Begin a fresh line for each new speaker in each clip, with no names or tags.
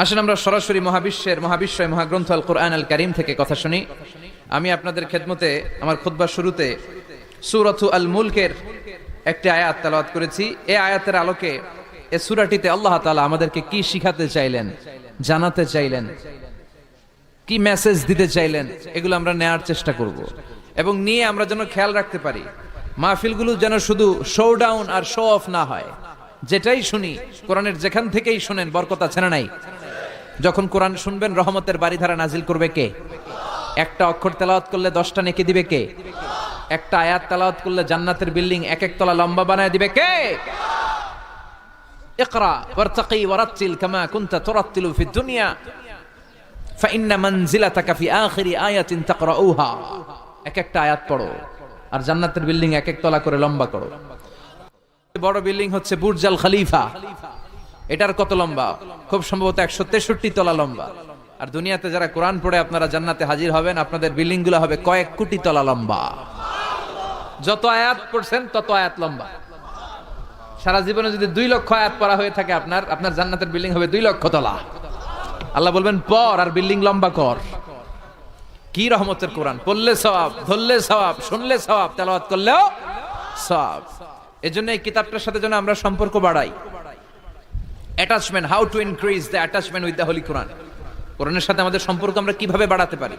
আসেন আমরা সরাসরি মহাবিশ্বয় মহাগ্রন্থ আল কোরআন আল কারীম থেকে কথা শুনি। আমি আপনাদের খেদমতে আমার খুতবার শুরুতে সূরাতু আল মুলকের একটি আয়াত তেলাওয়াত করেছি। এই আয়াতের আলোকে এই সূরাটিতে আল্লাহ তাআলা আমাদেরকে কি শিখাতে চাইলেন, জানাতে চাইলেন, কি মেসেজ দিতে চাইলেন, এগুলো আমরা নেওয়ার চেষ্টা করব এবং নিয়ে আমরা যেন খেয়াল রাখতে পারি মাহফিলগুলো যেন শুধু শো ডাউন আর শো অফ না হয়। যেটাই শুনি কোরআনের যেখান থেকেই শুনেন বরকত আছে না নাই? যখন কোরআন শুনবেন রহমতের বাড়িধারা নাজিল করবে কে? একটা অক্ষর তেলাওয়াত করলে 10টা নেকি দিবে কে? একটা আয়াত তেলাওয়াত করলে জান্নাতের বিল্ডিং এক এক তলা লম্বা বানায় দিবে কে? ইকরা ওয়ারতাকি ওয়ারাতিল কামা কুনতা তুরাতিলু ফিদ দুনিয়া ফাইন্না মানজিলাতাকা ফি আখিরি আয়াতিন তাকরাউহা। এক একটা আয়াত পড়ো আর জান্নাতের বিল্ডিং এক এক তলা করে লম্বা করো। বড় বিল্ডিং হচ্ছে বুর্জ আল খলিফা, এটার কত লম্বা? খুব সম্ভবত 163 তলা লম্বা। আর দুনিয়াতে যারা কোরআন পড়ে আপনারা জান্নাতে হাজির হবেন, আপনাদের বিল্ডিং গুলো হবে কয়েক কোটি তলা লম্বা। যত আয়াত পড়ছেন তত আয়াত লম্বা। সারা জীবনে যদি 2 লক্ষ আয়াত পড়া হয়ে থাকে আপনার জান্নাতের বিল্ডিং হবে 2 লক্ষ তলা। আল্লাহ বলবেন পড় আর বিল্ডিং লম্বা কর। কি রহমতের কোরআন! পড়লে সওয়াব, ধরলে সওয়াব, শুনলে সওয়াব, তেলাওয়াত করলেও সওয়াব। এজন্য এই কিতাবটার সাথে যেন আমরা সম্পর্ক বাড়াই। Attachment, how to increase the attachment with the holy Quran. কোরআনের সাথে আমাদের সম্পর্ক আমরা কিভাবে বাড়াতে পারি?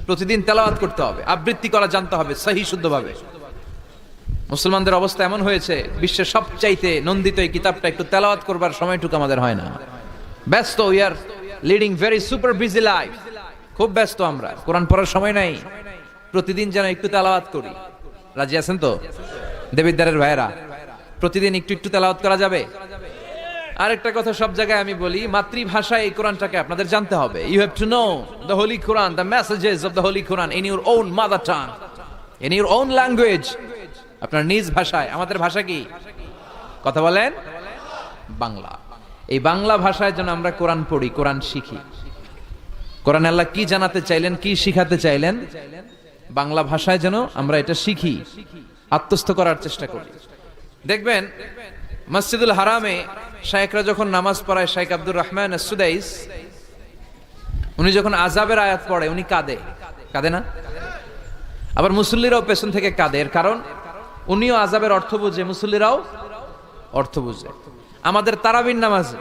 প্রতিদিন তেলাওয়াত করতে হবে, আবৃত্তি করা জানতে হবে সহি শুদ্ধভাবে। মুসলমানদের অবস্থা এমন হয়েছে, বিশ্বের সবচাইতে নন্দিত এই কিতাবটা একটু তেলাওয়াত করবার সময়টুকু আমাদের হয় না। ব্যস্ত, we are leading very super busy life. খুব ব্যস্ত আমরা, কোরআন পড়ার সময় নাই। প্রতিদিন যেন একটু তেলাওয়াত করি। রাজি আছেন তো দেবিদ্বারের ভাইয়েরা? প্রতিদিন একটু একটু তেলাওয়াত করা যাবে? আরেকটা কথা সব জায়গায় আমি বলি, মাতৃভাষায় এই কোরআনটাকে আপনাদের জানতে হবে। You have to know the holy Quran, the messages of the holy Quran in your own mother tongue, in your own language. আপনার নিজ ভাষায়। আমাদের ভাষা কি? কথা বলেন বাংলা। এই বাংলা ভাষায় যেন আমরা কোরআন পড়ি, কোরআন শিখি। কোরআন আল্লাহ কি জানাতে চাইলেন, কি শিখাতে চাইলেন, বাংলা ভাষায় যেন আমরা এটা শিখি, আত্মস্থ করার চেষ্টা করি। দেখবেন মসজিদুল হারামে শায়েখরা যখন নামাজ পড়ায়, শাইখ আব্দুর রহমান আস-সুদাইস উনি যখন আযাবের আয়াত পড়ে উনি কাঁদে। কাঁদে না? আবার মুসল্লিরাও পেছন থেকে কাঁদে। এর কারণ উনিও আযাবের অর্থ বুঝে, মুসল্লিরাও অর্থ বুঝে। আমাদের তারাবির নামাজে,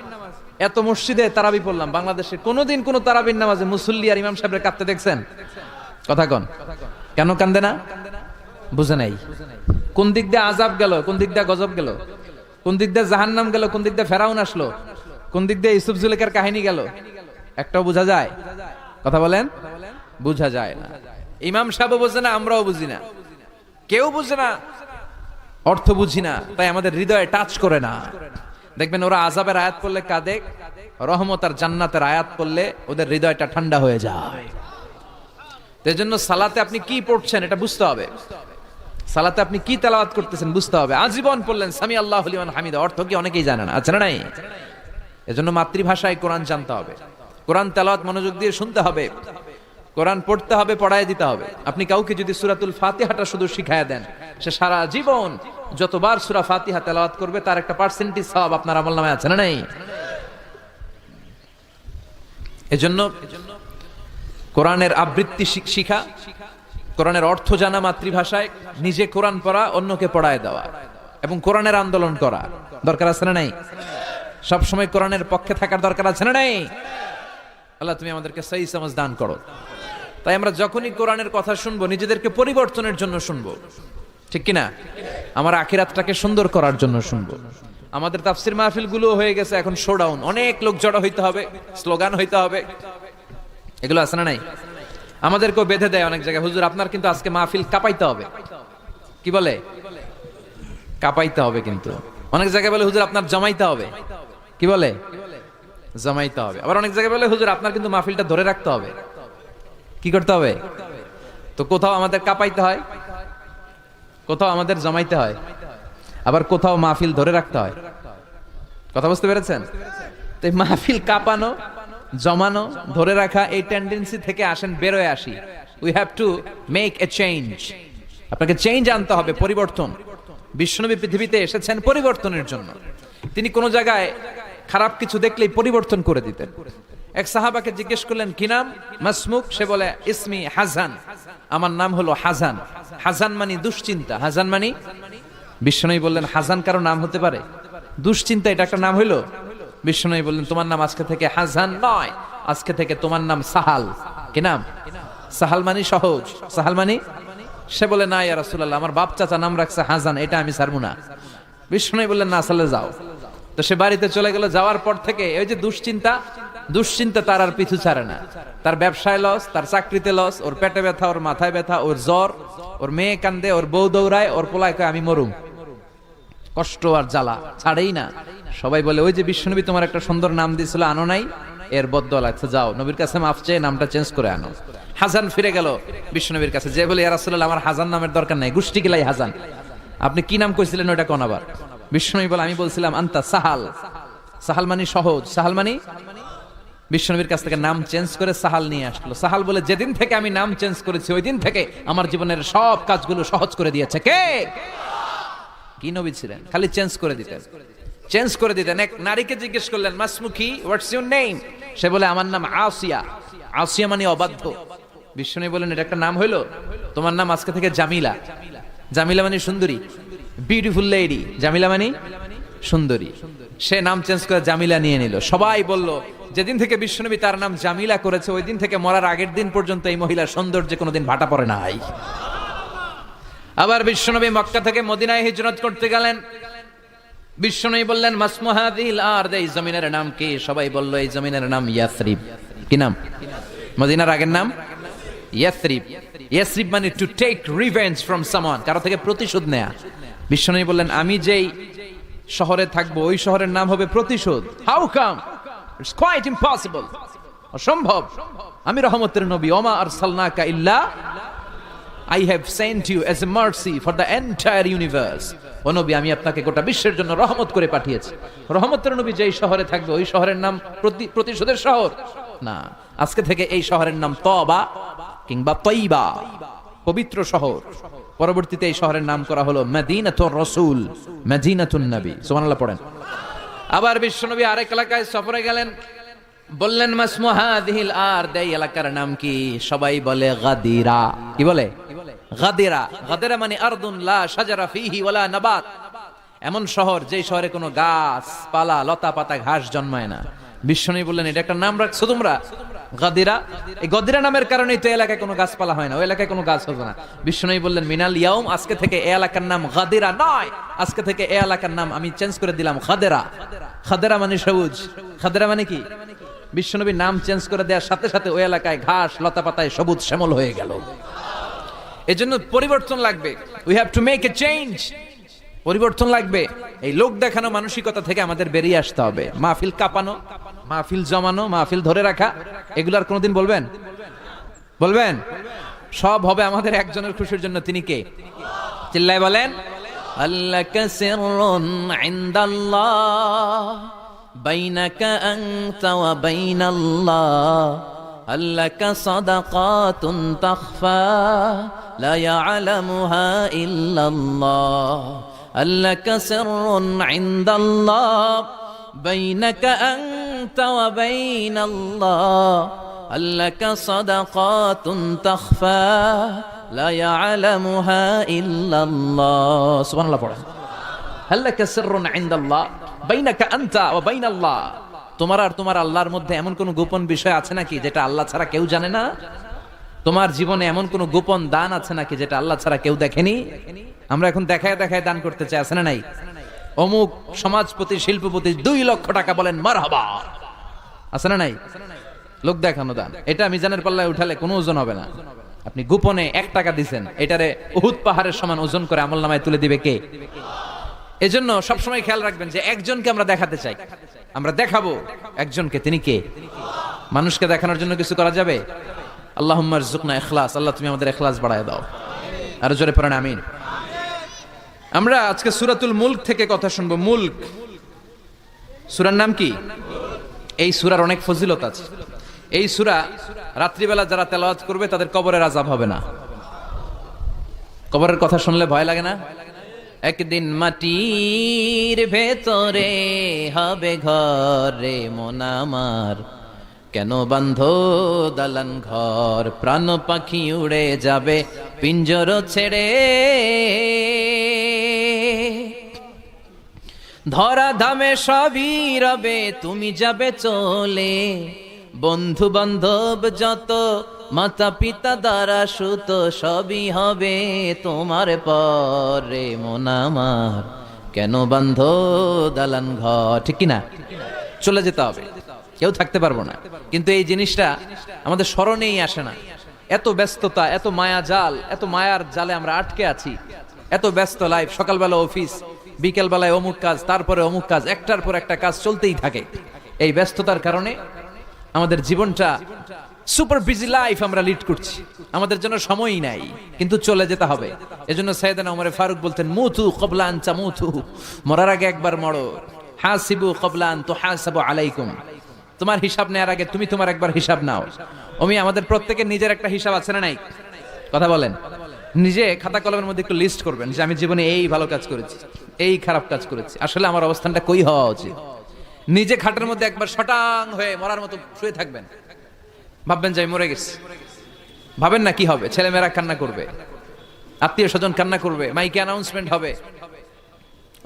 এত মসজিদে তারাবি পড়লাম, বাংলাদেশে কোনোদিন কোন তারাবির নামাজে মুসল্লি আর ইমাম সাহেবের কাঁদতে দেখছেন? কথা কন। কেন কান্দে না? বুঝে নাই। কোন দিক দিয়ে আযাব গেল, কোন দিক দিয়ে গজব গেল, কোন দিক দিয়ে জাহান্নাম গেল, কোন দিক দিয়ে ফেরাউন আসলো, কোন দিক দিয়ে ইউসুফ জুলেখার কাহিনী গেল, একটাও বোঝা যায়? কথা বলেন, বোঝা যায় না। ইমাম সাহেবও বোঝে না, আমরাও বুঝি না, কেউ বুঝে না, অর্থ বুঝি না, তাই আমাদের হৃদয়ে টাচ করে না। দেখবেন ওরা আযাবের আয়াত পড়লে কাঁদে, রহমত আর জান্নাতের আয়াত পড়লে ওদের হৃদয়টা ঠান্ডা হয়ে যায়। এই জন্য সালাতে আপনি কি পড়ছেন এটা বুঝতে হবে। সালাতে আপনি কি তেলাওয়াত করতেছেন বুঝতে হবে। আজীবন পড়লেন সামি আল্লাহু লিমান হামিদা, অর্থ কি অনেকেই জানে না, আছে না নাই? এজন্য মাতৃভাষায় কোরআন জানতে হবে, কোরআন তেলাওয়াত মনোযোগ দিয়ে শুনতে হবে, কোরআন পড়তে হবে, পড়ায় দিতে হবে। আপনি কাউকে যদি সূরাতুল ফাতিহাটা শুধু শিখায়া দেন, সে সারা জীবন যতবার সূরা ফাতিহা তেলাওয়াত করবে তার একটা পার্সেন্টেজ সওয়াব আপনার আমলনামায় আছে না নাই? এজন্য কোরআনের আবৃত্তি শিখা, কোরআনের অর্থ জানা মাতৃভাষায়, নিজে কোরআন পড়া, অন্যকে পড়ায় দেওয়া এবং কোরআনের আন্দোলন করা দরকার আছে না নাই? সব সময় কোরআনের পক্ষে থাকার দরকার আছে না নাই? আল্লাহ তুমি আমাদেরকে সহি সমাজ দান করো। তাই আমরা যখনই কোরআনের কথা শুনবো নিজেদেরকে পরিবর্তনের জন্য শুনবো, ঠিক কিনা? আমার আখিরাতটাকে সুন্দর করার জন্য শুনবো। আমাদের তাফসির মাহফিল গুলো হয়ে গেছে এখন শোডাউন, অনেক লোক জড়ো হইতে হবে, স্লোগান হইতে হবে, এগুলো আছে না নাই? আমাদেরকেও বেঁধে দেয় অনেক জায়গায়, হুজুর আপনার কিন্তু আজকে মাহফিল কাঁপাইতে হবে। কি বলে? কাঁপাইতে হবে। কিন্তু অনেক জায়গায় বলে হুজুর আপনার জমাইতে হবে। কি বলে? জমাইতে হবে। আবার অনেক জায়গায় বলে হুজুর আপনার কিন্তু মাহফিলটা ধরে রাখতে হবে। কি করতে হবে? তো কোথাও আমাদের কাঁপাইতে হয়, কোথাও আমাদের জমাইতে হয়, আবার কোথাও মাহফিল ধরে রাখতে হয়। কথা বুঝতে পেরেছেন? তো মাহফিল কাঁপানো, জমানো, ধরে রাখা, এই টেন্ডেন্সি থেকে আসেন বেরোয় আসি। We have to make a change. আপনাকে চেঞ্জ আনতে হবে, পরিবর্তন। বিশ্বনবী পৃথিবীতে এসেছেন পরিবর্তনের জন্য। তিনি কোন জায়গায় খারাপ কিছু দেখলেই পরিবর্তন করে দিতেন। এক সাহাবাকে জিজ্ঞেস করলেন কি নাম? মাসমুক। সে বলে ইসমি হাজান, আমার নাম হলো হাজান। হাজান মানে দুশ্চিন্তা। হাজান মানে, বিশ্বনবী বললেন হাজান কারো নাম হতে পারে? দুশ্চিন্তা এটা একটা নাম হইলো? বিশ্বনবী বললেন তোমার নাম আজকে থেকে হাজান নয়, আজকে থেকে তোমার নাম সাহাল। কি নাম? সাহাল মানে সহজ। সাহাল মানে? সে বলে না ইয়া রাসূলুল্লাহ, আমার বাপ চাচা নাম রাখছে হাজান, এটা আমি ছাড়বো না। বিশ্বনবী বললেন না, আসলে যাও। তো সে বাড়িতে চলে গেল। যাওয়ার পর থেকে ওই যে দুশ্চিন্তা তার আর পিছু ছাড়ে না। তার ব্যবসায় লস, তার চাকরিতে লস, ওর পেটে ব্যথা, ওর মাথায় ব্যথা, ওর জ্বর, ওর মেয়ে কান্দে, ওর বউ দৌড়ায়, ওর পোলায় কয় আমি মরুম। কষ্ট আর জ্বালা ছাড়েই না। সবাই বলে ওই যে বিশ্বনবী তোমার একটা সুন্দর নাম দিয়েছিল আনো নাই, এর বদদোয়া লাগছে, যাও নবীর কাছে মাফ চেয়ে নামটা চেঞ্জ করে আনো। হাজান ফিরে গেল বিশ্বনবীর কাছে, যে বলে ইয়া রাসূলুল্লাহ আমার হাজান নামের দরকার নাই, গোষ্ঠী গিলাই হাজান, আপনি কি নাম কইছিলেন ওটা কোন আবার? বিশ্বনবী বলে আমি বলছিলাম আন্তা সাহাল। সাহাল মানে সহজ। সাহাল মানে? বিশ্বনবীর কাছ থেকে নাম চেঞ্জ করে সাহাল নিয়ে আসলো। সাহাল বলে যেদিন থেকে আমি নাম চেঞ্জ করেছি ওই দিন থেকে আমার জীবনের সব কাজগুলো সহজ করে দিয়েছে কে? কি নবী ছিলেন? খালি চেঞ্জ করে দিতেন, চেঞ্জ করে দিতেন। এক নারীকে জিজ্ঞেস করলেন মাসমুকি, হোয়াটস ইউর নেম? সে বলে আমার নাম আসিয়া। আসিয়া মানে অবাধ্য। বিশ্বনবী বলেন এটা একটা নাম হইলো? তোমার নাম আজকে থেকে জামিলা। জামিলা মানে সুন্দরী, বিউটিফুল লেডি। জামিলা মানে সুন্দরী। সে নাম চেঞ্জ করে জামিলা নিয়ে নিল। সবাই বলল যেদিন থেকে বিশ্বনবী তার নাম জামিলা করেছে ওই দিন থেকে মরার আগের দিন পর্যন্ত এই মহিলার সৌন্দর্যে কোনোদিন ভাটা পড়ে নাই। আবার বিশ্বনবী মক্কা থেকে মদিনায় হিজরত করতে গেলেন। বিশ্বনবী বললেন মাসমু হাযিহিল আরদ, এই জমিনের নাম কি? সবাই বলল এই জমিনের নাম ইয়াসরিব। কি নাম? মদিনার আগের নাম ইয়াসরিব। ইয়াসরিব মানে to take revenge from someone, কারো থেকে প্রতিশোধ নেয়া। বিশ্বনবী বললেন আমি যেই শহরে থাকবো ওই শহরের নাম হবে প্রতিশোধ। How come? It's quite impossible, অসম্ভব। আমি রহমতের নবী, ওমা আরসালনাকা ইল্লা I have sent you as a mercy for the entire universe. ও নবী আমি আপনাকে গোটা বিশ্বের জন্য রহমত করে পাঠিয়েছি। রহমতের নবী যেই শহরে থাকবে ওই শহরের নাম প্রতিশোধের শহর না। আজকে থেকে এই শহরের নাম তওবা কিংবা তয়বা, পবিত্র শহর। পরবর্তীতে এই শহরের নাম করা হলো মদিনাতুর রাসূল, মদিনাতুন নবী। সুবহানাল্লাহ পড়েন। আবার বিশ্বনবী আরেক এলাকায় সফরে গেলেন। বললেন মাসমু হাযিহিল আরদ, এই এলাকার নাম কি? সবাই বলে গাদিরা। কি বলে? গাদিরা। গাদিরা মানে আরদুন লা শাজারা ফিহি ওয়ালা নাবাত, এমন শহর যে শহরে কোনো গাছ পালা লতা পাতা ঘাস জন্মায় না। বিশ্বনবী বললেন এটা একটা নাম রাখছো তোমরা গাদিরা। এই গাদিরা নামের কারণেই তো এলাকায় কোনো গাছপালা হয় না, ওই এলাকায় কোনো গাছ হবে না। বিশ্বনবী বললেন মিনাল ইয়াউম, আজকে থেকে এই এলাকার নাম গাদিরা নয়, আজকে থেকে এই এলাকার নাম আমি চেঞ্জ করে দিলাম খাদেরা। খাদেরা মানে সবুজ। খাদেরা মানে কি? বিশ্বনবী নাম চেঞ্জ করে দেওয়ার সাথে সাথে ওই এলাকায় ঘাস লতা পাতায় সবুজ শ্যামল হয়ে গেল। এজন্য পরিবর্তন লাগবে। We have to make a change. পরিবর্তন লাগবে। এই লোক দেখানো মানসিকতা থেকে আমাদের বেরিয়ে আসতে হবে। মাহফিল কাঁপানো, মাহফিল জমানো, মাহফিল ধরে রাখা, এগুলার কোনোদিন বলবেন? বলবেন? সব হবে আমাদের একজনের খুশির জন্য। তিনি কে? চিল্লায় বলেন আল্লাকা সিররুন ইনদাল্লাহ বাইনাকা আনতা ওয়া বাইনাল্লাহ, আল্লাকা সাদাকাতুন তাখফা লা ইয়ালামুহা ইল্লাল্লাহ, আল্লাকা সিররুন ইনদাল্লাহ বাইনাকা আনতা ওয়া বাইনাল্লাহ, আল্লাকা সাদাকাতুন তাখফা লা ইয়ালামুহা ইল্লাল্লাহ। সুবহানাল্লাহ পড়েন। আল্লাকা সিররুন ইনদাল্লাহ বাইনাকা আনতা ওয়া বাইনাল্লাহ, তোমার আর তোমার আল্লাহর মধ্যে এমন কোন গোপন বিষয় আছে নাকি যেটা আল্লাহ ছাড়া কেউ জানে না? তোমার জীবনে এমন কোন গোপন দান আছে নাকি যেটা আল্লাহ ছাড়া কেউ দেখেনি? আমরা এখন দেখায় দেখায় দান করতে চাই, আছে না নাই? অমুক সমাজপতি শিল্পপতি 2 লক্ষ টাকা বলেন মারহাবা, আছে না নাই? লোক দেখানো দান। এটা মিজানের পাল্লায় উঠালে কোনো ওজন হবে না। আপনি গোপনে 1 টাকা দিবেন, এটারে উহুদ পাহাড়ের সমান ওজন করে আমলনামায় তুলে দিবে কে? এজন্য সবসময় খেয়াল রাখবেন যে একজনকে আমরা দেখাতে চাই, আমরা দেখাবো একজনকে। তিনি কে? মানুষকে দেখানোর জন্য কিছু করা যাবে? আল্লাহুম্মা রযুকনা ইখলাস, আল্লাহ তুমি আমাদের ইখলাস বাড়ায় দাও। আর জোরে পড়েন আমিন। আমরা আজকে সূরাতুল মুলক থেকে কথা শুনবো। মুলক সূরার নাম কি? এই সূরার অনেক ফজিলত আছে। এই সূরা রাত্রিবেলা যারা তেলাওয়াত করবে তাদের কবরের আযাব হবে না। কবরের কথা শুনলে ভয় লাগে না? একদিন মাটির ভেতরে হবে ঘর রে মন আমার, কেন বান্ধ দালান ঘর, প্রাণ পাখি উড়ে যাবে পিঞ্জর ছেড়ে। ধরা ধামে সবই রবে তুমি যাবে চলে, বন্ধু বান্ধব যত মাতা পিতা দ্বারা সুত সবই হবে তোমার পরে মন আমার, কেন বান্ধ দালান ঘর। ঠিক কিনা? চলে যেতে হবে, কেউ থাকতে পারবো না, কিন্তু এই জিনিসটা আমাদের স্মরণেই আসে না। এত ব্যস্ততা, এত মায়া জাল, এত মায়ার জালে আমরা আটকে আছি, এত ব্যস্ত লাইফ। সকালবেলা অফিস, বিকেল বেলায় অমুক কাজ, তারপরে অমুক কাজ, একটার পর একটা কাজ চলতেই থাকে। এই ব্যস্ততার কারণে আমাদের জীবনটা সুপার বিজি লাইফ আমরা লিড করছি, আমাদের জন্য সময়ই নাই, কিন্তু চলে যেতে হবে। এজন্য সাইয়েদনা ওমর ফারুক বলতেন, মুতু ক্বাবলা আন তামুতু, মরার আগে একবার মরো। হাসিবু ক্বাবলা আন তুহাসাবু আলাইকুম, তোমার হিসাব নেওয়ার আগে তুমি তোমার একবার হিসাব নাও। আমাদের প্রত্যেকের নিজের একটা হিসাব আছে না নাই? কথা বলেন। নিজে খাতা কলমের মধ্যে একটু লিস্ট করবেন যে আমি জীবনে এই ভালো কাজ করেছি, এই খারাপ কাজ করেছি, আসলে আমার অবস্থানটা কই হওয়া উচিত। নিজে খাটের মধ্যে একবার শটাং হয়ে মরার মতো শুয়ে থাকবেন, ভাববেন যে আমি মরে গেছি। ভাবেন না কি হবে? ছেলেমেয়েরা কান্না করবে, আত্মীয় স্বজন কান্না করবে, মাইকে অ্যানাউন্সমেন্ট হবে,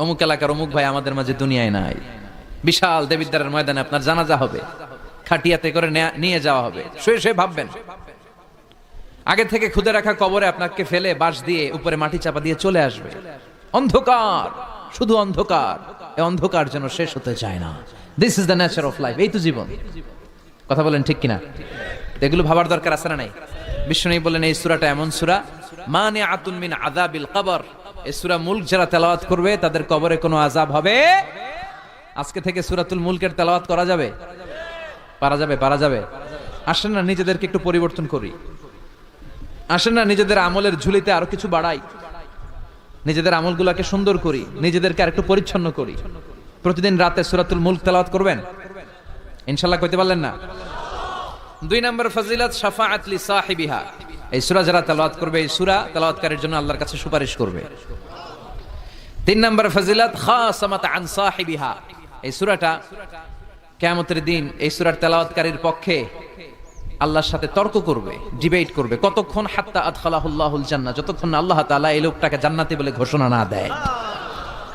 অমুক এলাকার অমুক ভাই আমাদের মাঝে দুনিয়ায় নাই। বিশাল দেবিদ্বারের ময়দানে আপনার জানাজা হবে, খাটিয়াতে করে নিয়ে যাওয়া হবে। শুয়ে শুয়ে ভাববেন, আগে থেকে খুদে রাখা কবরে আপনাকে ফেলে বাঁশ দিয়ে উপরে মাটি চাপা দিয়ে চলে আসবে। অন্ধকার, শুধু অন্ধকার। এই অন্ধকার যেন শেষ হতে চায় না। This is the nature of life. এই তো জীবন। কথা বলেন ঠিক কিনা? এগুলো ভাবার দরকার আছে না নাই? বিশ্বনবী বলেন এই সূরাটা এমন সূরা, মানিআতুন মিন আযাবিল কবর। এই সূরা মুলক যারা তেলাওয়াত করবে তাদের কবরে কোনো আযাব হবে। আজকে থেকে সূরাতুল মুলকের তেলাওয়াত করা যাবে? পারা যাবে? পারা যাবে? আসেন না নিজেদেরকে একটু পরিবর্তন করি, আসেন না নিজেদের আমলের ঝুলিতে আরো কিছু বাড়াই, নিজেদের আমলগুলোকে সুন্দর করি, নিজেদেরকে আরেকটু পরিচ্ছন্ন করি। প্রতিদিন রাতে সূরাতুল মুলক তেলাওয়াত করবেন ইনশাআল্লাহ। কইতে পারলেন না? 2 নম্বর ফজিলত, শাফাআত লি সাহিবিহা। এই সূরা যারা তেলাওয়াত করবে, এই সূরা তেলাওয়াতকারীর জন্য আল্লাহর কাছে সুপারিশ করবে। 3 নম্বর ফজিলত, খাসামাত আন সাহিবিহা। এই সূরাটা কিয়ামতের দিন এই সূরার তেলাওয়াতকারীর পক্ষে আল্লাহর সাথে তর্ক করবে, ডিবেট করবে। কতক্ষণ? হাত্তা আদখালাহুল্লাহুল জান্নাহ, যতক্ষণ আল্লাহ তাআলা এই লোকটাকে জান্নাতি বলে ঘোষণা না দেয়।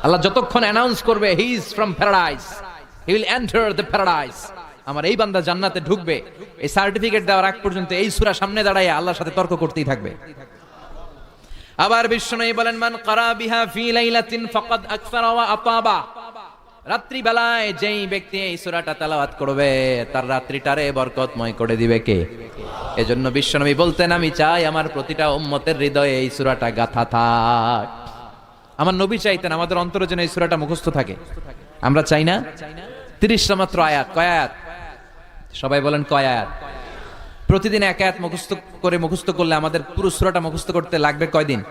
আল্লাহ যতক্ষণ অ্যানাউন্স করবে he is from paradise, he will enter the paradise, আমার এই বান্দা জান্নাতে ঢুকবে, এই সার্টিফিকেট দেওয়ার আগ পর্যন্ত এই সূরা সামনে দাঁড়ায় আল্লাহর সাথে তর্ক করতেই থাকবে। আবার বিশ্বনবী বলেন, মান ক্বারা বিহা ফি লাইলাতিন ফাকাদ আকসারা ওয়া আতাবা। রাত্রি বেলায় যেই ব্যক্তি এই সূরাটা তেলাওয়াত করবে তার রাত্রিটারে বরকতময় করে দিবে কে? এজন্য বিশ্বনবী বলতেন, আমি চাই আমার প্রতিটা উম্মতের হৃদয়ে এই সূরাটা গাথা থাক। আমার নবী চাইতেন আমাদের অন্তরে যেন এই সূরাটা মুখস্থ থাকে। আমরা চাই না? 30টা মাত্র আয়াত। কয় আয়াত? সবাই বলেন কয় আয়াত? প্রতিদিন এক আয়াত মুখস্থ করলে আমাদের পুরো সূরাটা মুখস্থ করতে লাগবে কয়দিন?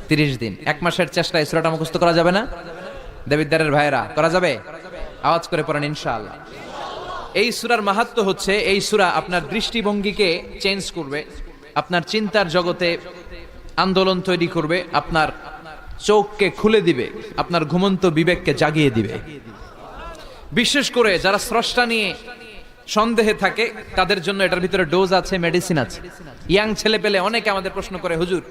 30 দিন। 1 মাসের চেষ্টায় সূরাটা মুখস্থ করা যাবে না? দেবিদ্বারের ভাইরা করা যাবে? আওয়াজ করে পড়েন ইনশাআল্লাহ। এই সূরার মাহাত্ম্য হচ্ছে, এই সূরা আপনার দৃষ্টিভঙ্গিকে চেঞ্জ করবে, আপনার চিন্তার জগতে আন্দোলন তৈরি করবে, আপনার চোখকে খুলে দিবে, আপনার ঘুমন্ত বিবেককে জাগিয়ে দিবে। বিশেষ করে যারা স্রষ্টা নিয়ে সন্দেহে থাকে তাদের জন্য এটার ভিতরে ডোজ আছে, মেডিসিন আছে। ইয়াং ছেলে পেলে অনেকে আমাদের প্রশ্ন করে, হুজুর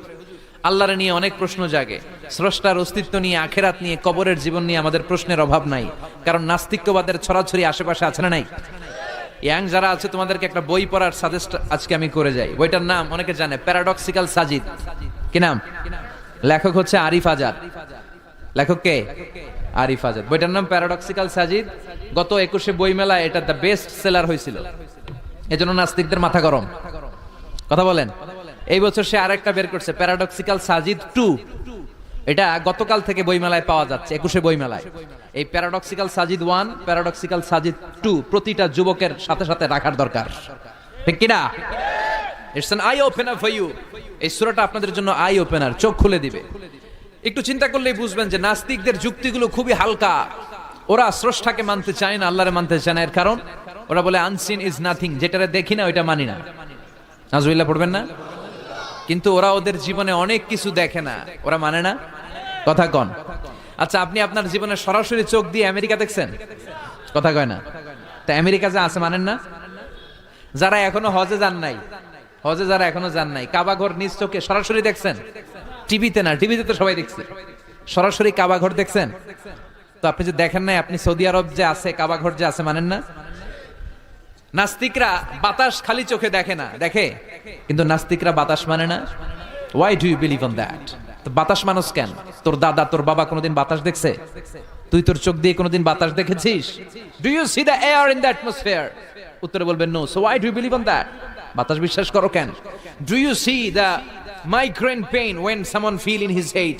আল্লাহর নিয়ে অনেক প্রশ্ন জাগে, স্রষ্টার অস্তিত্ব নিয়ে, আখেরাত নিয়ে, কবরের জীবন নিয়ে আমাদের প্রশ্নের অভাব নাই, কারণ নাস্তিক্যবাদের ছড়াছড়ি আশেপাশে আছে না নাই? ইয়াং যারা আছে তোমাদেরকে একটা বই পড়ার সাজেস্ট আজকে আমি করে যাই। বইটার নাম অনেকে জানে, প্যারাডক্সিক্যাল সাজিদ। কি নাম? লেখক হচ্ছে আরিফ আজাদ। লেখক কে? আরিফ আজাদ। বইটার নাম প্যারাডক্সিক্যাল সাজিদ। গত 21শে বই মেলায় এটা দ্য বেস্ট সেলার হয়েছিল, এজন্য নাস্তিকদের মাথা গরম। কথা বলেন। এই বছর সে আরেকটা বের করছে, প্যারাডক্সিক্যাল সাজিদ 2। এটা গতকাল থেকে বইমেলায় পাওয়া যাচ্ছে, 21শে বইমেলায়। এই প্যারাডক্সিক্যাল সাজিদ 1, প্যারাডক্সিক্যাল সাজিদ 2 প্রতিটা যুবকের সাথে সাথে রাখার দরকার। ঠিক কিনা? It's an eye opener for you. এই সূরাটা আপনাদের জন্য আই ওপেনার, চোখ খুলে দিবে। একটু চিন্তা করলেই বুঝবেন যে নাস্তিকদের যুক্তিগুলো খুবই হালকা। ওরা স্রষ্টাকে মানতে চায় না, আল্লাহরে মানতে চায় না। এর কারণ ওরা বলে আনসিন ইজ নাথিং, যেটারে দেখি না ওইটা মানি না। নাউজুবিল্লাহ পড়বেন না? কিন্তু ওরা ওদের জীবনে অনেক কিছু দেখে না, ওরা মানে না। কথা কন। আচ্ছা, আপনি আপনার জীবনে সরাসরি চোখ দিয়ে আমেরিকা দেখছেন? কথা কয় না। তা আমেরিকা যে আছে মানেন না? যারা এখনো হজে যান নাই, হজে যারা এখনো যান নাই, কাবা ঘর নিজ চোখে সরাসরি দেখছেন? টিভিতে না, টিভিতে তো সবাই দেখছে। সরাসরি কাবা ঘর দেখছেন? তো আপনি যে দেখেন নাই, আপনি সৌদি আরব যে আছে কাবা ঘর যে আছে মানেন না? নাস্তিকরা বাতাস খালি চোখে দেখে না, দেখে, কিন্তু নাস্তিকরা বাতাস মানে না। Why do you believe on that? তো বাতাস মানুষ কেন? তোর দাদা তোর বাবা কোনোদিন বাতাস দেখছে? তুই তোর চোখ দিয়ে কোনোদিন বাতাস দেখেছিস? Do you see the air in the atmosphere? উত্তরে বলবেন no. So why do you believe on that? বাতাস বিশ্বাস করো কেন? Do you see the migraine pain when someone feel in his head?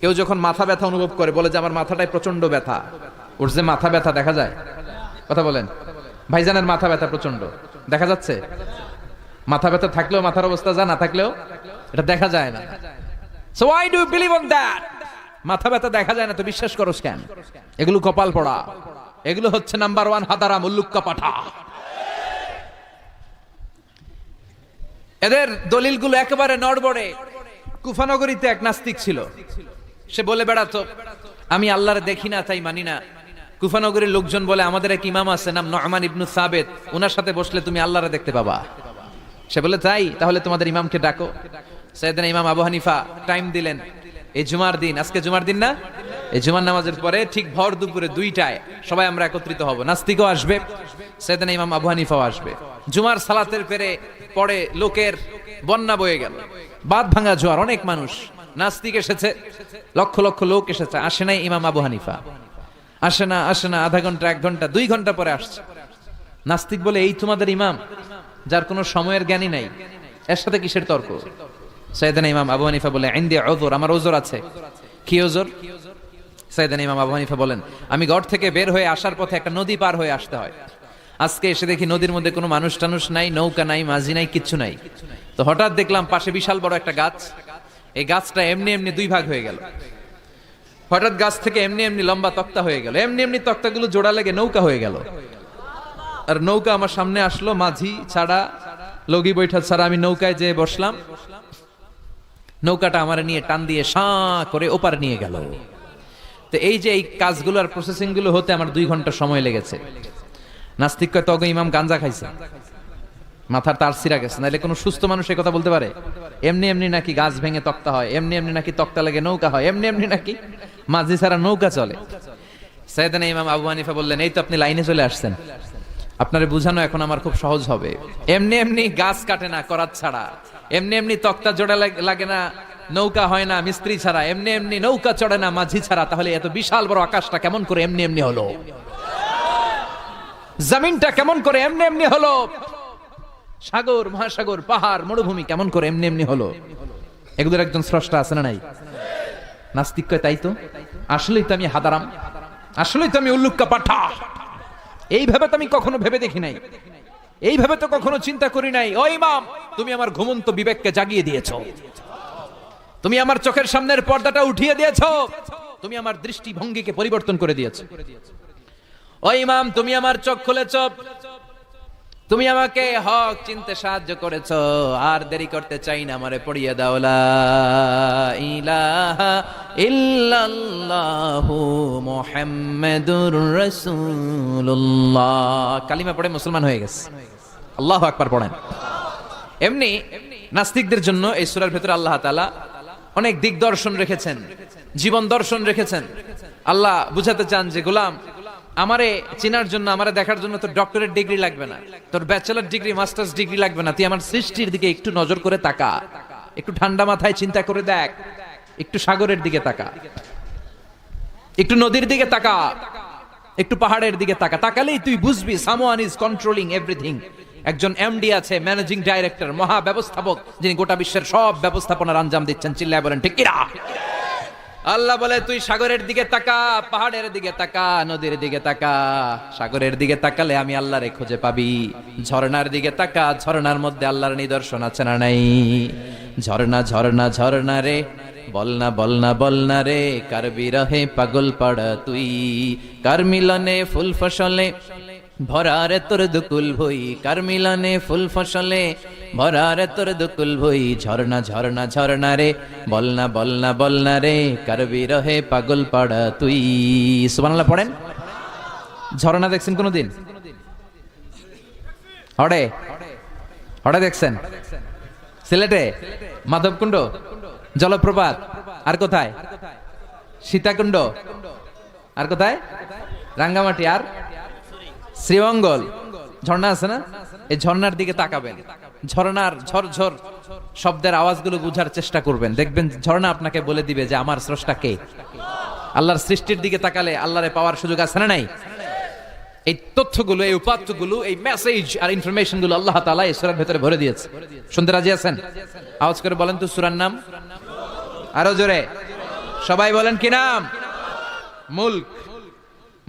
কেউ যখন মাথা ব্যথা অনুভব করে বলে যে আমার মাথাটায় প্রচন্ড ব্যথা, ওর যে মাথা ব্যথা দেখা যায়? কথা বলেন। ভাইজানের মাথা ব্যথা প্রচন্ড দেখা যাচ্ছে? মাথা ব্যথা থাকলেও মাথার অবস্থা যা, না থাকলেও এটা দেখা যায় না। So why do you believe on that? মাথা ব্যথা দেখা যায় না তো বিশ্বাস করস কেন? এগুলো কপাল পড়া, এগুলো হচ্ছে নাম্বার 1 হাদারাম উল্লুক্কা পাঠা। এদের দলিলগুলো একেবারে নড়বড়ে। কুফানগরীতে এক নাস্তিক ছিল, সে বলে বেড়াতো আমি আল্লাহরে দেখি না তাই মানি না। কুফানগরীর লোকজন বলে আমাদের এক ইমাম আছে নাম নু'মান ইবনে সাবিত, ওনার সাথে বসলে তুমি আল্লাহরে দেখতে পাবা। সে বলে তাই, তাহলে তোমাদের ইমামকে ডাকো। সাইয়েদনা ইমাম আবু হানিফা টাইম দিলেন, এই জুমার দিন, আজকে জুমার দিন না, এই জুমার নামাজের পরে ঠিক ভর দুপুরে 2টায় সবাই আমরা একত্রিত হব। নাস্তিকও আসবে, সাইয়েদনা ইমাম আবু হানিফাও আসবে। জুমার সালাতের পরে লোকের বন্যা বয়ে গেল, বাঁধ ভাঙা জোয়ার, অনেক মানুষ। নাস্তিক এসেছে, লক্ষ লক্ষ লোক এসেছে, আসে নাই ইমাম আবু হানিফা। আসে না আধা ঘন্টা, 1 ঘন্টা, 2 ঘন্টা পরে আসছে। নাস্তিক বলে এই তোমাদের ইমাম, যার কোনো সময়ের জ্ঞানী নাই, এর সাথে কিসের তর্ক? সাইয়েদনা ইমাম আবু হানিফা বলে ইনদি উযর, আমার ওজর আছে। কি ওজর? সাইয়েদনা ইমাম আবু হানিফা বলেন আমি ঘর থেকে বের হয়ে আসার পথে একটা নদী পার হয়ে আসতে হয়। আজকে এসে দেখি নদীর মধ্যে কোনো মানুষ টানুষ নাই, নৌকা নাই, মাঝি নাই, কিচ্ছু নাই। তো হঠাৎ দেখলাম পাশে বিশাল বড় একটা গাছ, এই গাছটা এমনি এমনি 2 ভাগ হয়ে গেল। হঠাৎ গাছ থেকে এমনি এমনি লম্বা তক্তা হয়ে গেল, এমনি এমনি তক্তাগুলো জোড়া লেগে নৌকা হয়ে গেল। আর নৌকা আমার সামনে আসলো, মাঝি ছাড়া, লগি বৈঠা ছাড়া। আমি নৌকায় যেয়ে বসলাম, নৌকাটা আমার নিয়ে টান দিয়ে সাঁ করে ওপার নিয়ে গেল। তো এই যে এই কাজগুলো আর প্রসেসিং গুলো হতে আমার 2 ঘন্টা সময় লেগেছে। নাস্তিক কয় তগে ইমাম গাঞ্জা খাইছে, মাথার তার ছিঁড়া গেছে, নাহলে কোনো সুস্থ মানুষ এই কথা বলতে পারে? এমনি এমনি নাকি গাছ ভেঙে তক্তা হয়, এমনি এমনি নাকি তক্তা লেগে নৌকা হয়, এমনি এমনি নাকি মাঝি ছাড়া নৌকা চলে? সাইয়েদনা ইমাম আবু হানিফা বললেন এই তো আপনি লাইনে চলে আসছেন, আপনারে বুঝানো এখন আমার খুব সহজ হবে। এমনি এমনি গাছ কাটে না করাত ছাড়া, এমনি এমনি তক্তা জোড়া লাগে না, নৌকা হয় না মিস্ত্রি ছাড়া, এমনি এমনি নৌকা চড়ে না মাঝি ছাড়া। তাহলে এত বিশাল বড় আকাশটা কেমন করে এমনি এমনি হলো? জমিনটা কেমন করে এমনি এমনি হলো? সাগর, মহাসাগর, পাহাড়, মরুভূমি কেমন করে এমনি এমনি হলো? এগুলোর একজন স্রষ্টা আছে না নাই? নাস্তিক কয় তাই তো, আসলেই তো আমি হাদারাম, আসলেই তো আমি উল্লুক্কা পাঠা। এইভাবে তো আমি কখনো ভেবে দেখি নাই, এইভাবে তো কখনো চিন্তা করি নাই। ও ইমাম, তুমি আমার ঘুমন্ত বিবেককে জাগিয়ে দিয়েছো, তুমি আমার চোখের সামনের পর্দাটা উঠিয়ে দিয়েছো, তুমি আমার দৃষ্টিভঙ্গিকে পরিবর্তন করে দিয়েছো। ও ইমাম, তুমি আমার চোখ খুলেছো, তুমি আমাকে হক চিনতে সাহায্য করেছো। আর দেরি করতে চাই না, আমারে পড়িয়ে দাও লা ইলাহা ইল্লাল্লাহু মুহাম্মাদুর রাসূলুল্লাহ। কালিমা পড়ে মুসলমান হয়ে গেছে। আল্লাহু আকবার পড়েন। এমনি নাস্তিকদের জন্য এই সূরার ভিতরে আল্লাহ তাআলা অনেক দিক দর্শন রেখেছেন, জীবন দর্শন রেখেছেন। আল্লাহ বুঝাতে চান যে গোলাম, আমারে চেনার জন্য, আমারে দেখার জন্য তোর ডক্টরেট ডিগ্রি লাগবে না, তোর ব্যাচেলর ডিগ্রি, মাস্টার্স ডিগ্রি লাগবে না। তুই আমার সৃষ্টির দিকে একটু নজর করে তাকা, একটু ঠান্ডা মাথায় চিন্তা করে দেখ, একটু সাগরের দিকে তাকা, একটু নদীর দিকে তাকা, একটু পাহাড়ের দিকে তাকা। তাকালেই তুই বুঝবি সামওয়ান ইজ কন্ট্রোলিং এভরিথিং। একজন এমডি আছে, ম্যানেজিং ডাইরেক্টর, মহা ব্যবস্থাপক, যিনি গোটা বিশ্বের সব ব্যবস্থাপনার আঞ্জাম দিচ্ছেন। চিল্লায় বলেন ঠিক কিনা? আল্লাহ বলে তুই সাগরের দিকে তাকা, পাহাড়ের দিকে তাকা, নদীর দিকে তাকা। সাগরের দিকে তাকালে আমি আল্লাহরে খুঁজে পাবি। ঝর্ণার দিকে তাকা, ঝর্ণার মধ্যে আল্লাহর নিদর্শন আছে না নাই? ঝর্ণা ঝর্ণা ঝর্ণা রে, বলনা বলনা বলনা রে, কার বিরহে পাগল পাড়া তুই, কার মিলনে ফুল ফসলে ভরারে তোর দুকুল ভই কার মিলনে ফুল ফসলে, ভরারে তোর দুকুল ভই ঝরনা ঝরনা ঝরনা রে, বলনা বলনা বলনা রে কার বিরহে পাগল পাড়া তুই। সুবহানাল্লাহ পড়েন। ঝরনা দেখছেন কোনদিন? হড়ে হড়ে দেখছেন? সিলেটে মাধবকুণ্ড জলপ্রপাত, আর কোথায়? সীতাকুণ্ড, আর কোথায়? রাঙ্গামাটি, আর শ্রীমঙ্গল। ঝর্ণা আছে না? এই ঝর্ণার দিকে তাকাবেন, ঝর্ণার ঝরঝর শব্দের আওয়াজগুলো বুঝার চেষ্টা করবেন, দেখবেন ঝর্ণা আপনাকে বলে দিবে যে আমার স্রষ্টা কে। আল্লাহর সৃষ্টির দিকে তাকালে আল্লাহরে পাওয়ার সুযোগ আছে না নাই? এই তথ্যগুলো, এই উপাত্তগুলো, এই মেসেজ আর ইনফরমেশন গুলো আল্লাহ তাআলা এই সূরার ভিতরে ভরে দিয়েছে। শুনতে রাজি আছেন? আওয়াজ করে বলেন তো সূরার নাম, আরো জোরে সবাই বলেন কি নাম? মুলক।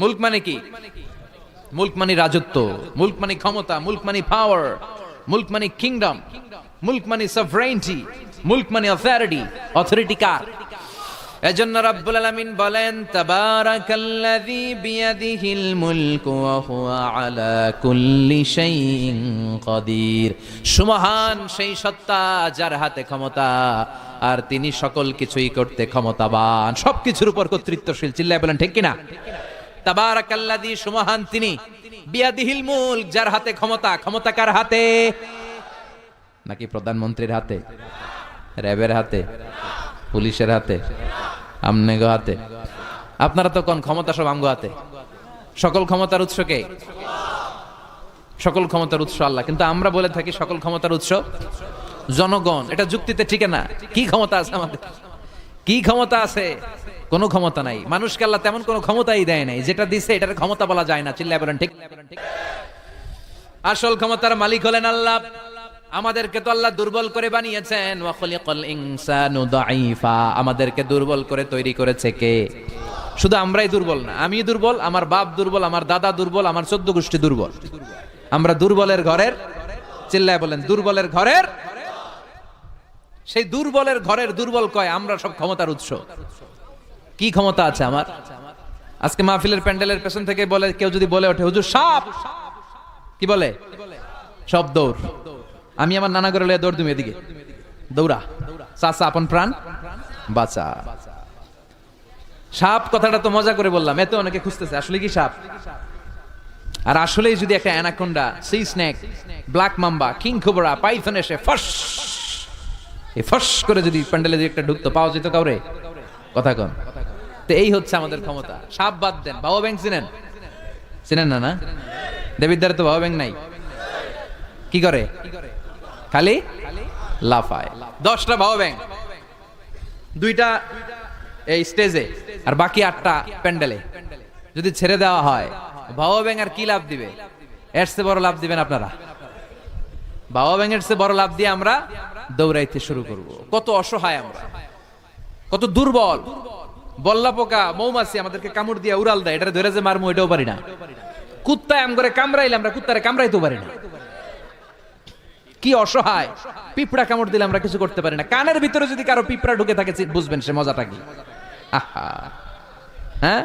মুলক মানে কি? মুলক মানে রাজত্ব, মুলক মানে ক্ষমতা, মুলক মানে পাওয়ার, মুলক মানে কিংডম, মুলক মানে সভরেইনটি, মুলক মানে অথরিটি কার? এজন্য রাব্বুল আলামিন বলেন তাবারাকাল্লাযী বিয়াদিহিল মুলকু ওয়া হুয়া আলা কুল্লি শাইইন কাদির। সুমহান সেই সত্তা যার হাতে ক্ষমতা আর তিনি সকল কিছুই করতে ক্ষমতাবান, সবকিছুর উপর কর্তৃত্বশীল। চিল্লায় বলেন ঠিক কিনা? তাবারাকাল্লাযী সুমহান তিনি, বিয়াদিহিল মুলক যার হাতে ক্ষমতা। ক্ষমতা কার হাতে? নাকি প্রধানমন্ত্রীর হাতে, র্যাবের হাতে, পুলিশের হাতে, আমনেগো হাতে? আপনারা তো কোন ক্ষমতা সব আমগো হাতে। সকল ক্ষমতার উৎস কে? সকল ক্ষমতার উৎস আল্লাহ, কিন্তু আমরা বলে থাকি সকল ক্ষমতার উৎস জনগণ। এটা যুক্তিতে ঠিক না। কি ক্ষমতা আছে আমাদের? কি ক্ষমতা আছে? কোনো ক্ষমতা নাই। মানুষকে আল্লাহ তেমন কোনো ক্ষমতাই দেয় নাই, যেটা দিছে এটার ক্ষমতা বলা যায় না। চিল্লায় বলেন ঠিক। আসল ক্ষমতার মালিক হলেন আল্লাহ। আমাদেরকে তো আল্লাহ দুর্বল করে বানিয়েছেন, ওয়া খলিকাল ইনসানু দাঈফা। আমাদেরকে দুর্বল করে তৈরি করেছে কে? শুধু আমরাই দুর্বল না, আমি দুর্বল, আমার বাপ দুর্বল, আমার দাদা দুর্বল, আমার 14 গোষ্ঠী দুর্বল। আমরা দুর্বলের ঘরের, চিল্লায় বলেন দুর্বলের ঘরের। সেই দুর্বলের ঘরের দুর্বল কয় আমরা সব ক্ষমতার উৎস। কি ক্ষমতা আছে আমার? আজকে মাহফিলের প্যান্ডেলের পেছন থেকে বলে, কেউ যদি বলে ওঠে হুজুর সাপ, কি বলে? সব দৌড়। আমি আমার নানা করে দৌড় তুমি এদিকে দৌড়া, চাচা আপন প্রাণ বাঁচা। সাপ কথাটা তো মজা করে বললাম, এত অনেকে খুঁজতেছে আসলে কি সাপ। আর আসলেই যদি একটা anaconda, C snake, black mamba, king cobra, Python এসে ফস এই ফস করে যদি প্যান্ডেলে একটা ঢুকতো, পাওয়া যেত কাউরে? কথা কন। তো এই হচ্ছে আমাদের ক্ষমতা। সাপ বাদ দেন, বাবা ব্যাংক চিনেন? চিনেন না? না, দেবিদ্বারে তো বাবা ব্যাংক নাই। কি করে? খালি লাফায়। 10টা বাবা ব্যাংক, 2টা এই স্টেজে, আর বাকি 8টা প্যান্ডেলে যদি ছেড়ে দেওয়া হয়, বাবা ব্যাংক আর কি লাভ দিবে? এর চেয়ে বড় লাভ দিবেন আপনারা? বাবা ব্যাংকের চেয়ে বড় লাভ দিয়ে আমরা দৌড়াইতে শুরু করব। কত অসহায় আমরা, কত দুর্বল। বল্লা পোকা, মৌমাছি আমাদেরকে কামড় দিয়ে উড়াল দেয়, এটা ধরে যে মারমু এটাও পারি না। কুত্তায় আম করে কামড়াইলে আমরা কুত্তারে কামড়াইতেও পারি না। কি অসহায়। পিঁপড়া কামড় দিলে আমরা কিছু করতে পারি না। কানের ভিতরে যদি কারো পিঁপড়া ঢুকে থাকে বুঝবেন সে মজাটা কি। আহা, হ্যাঁ,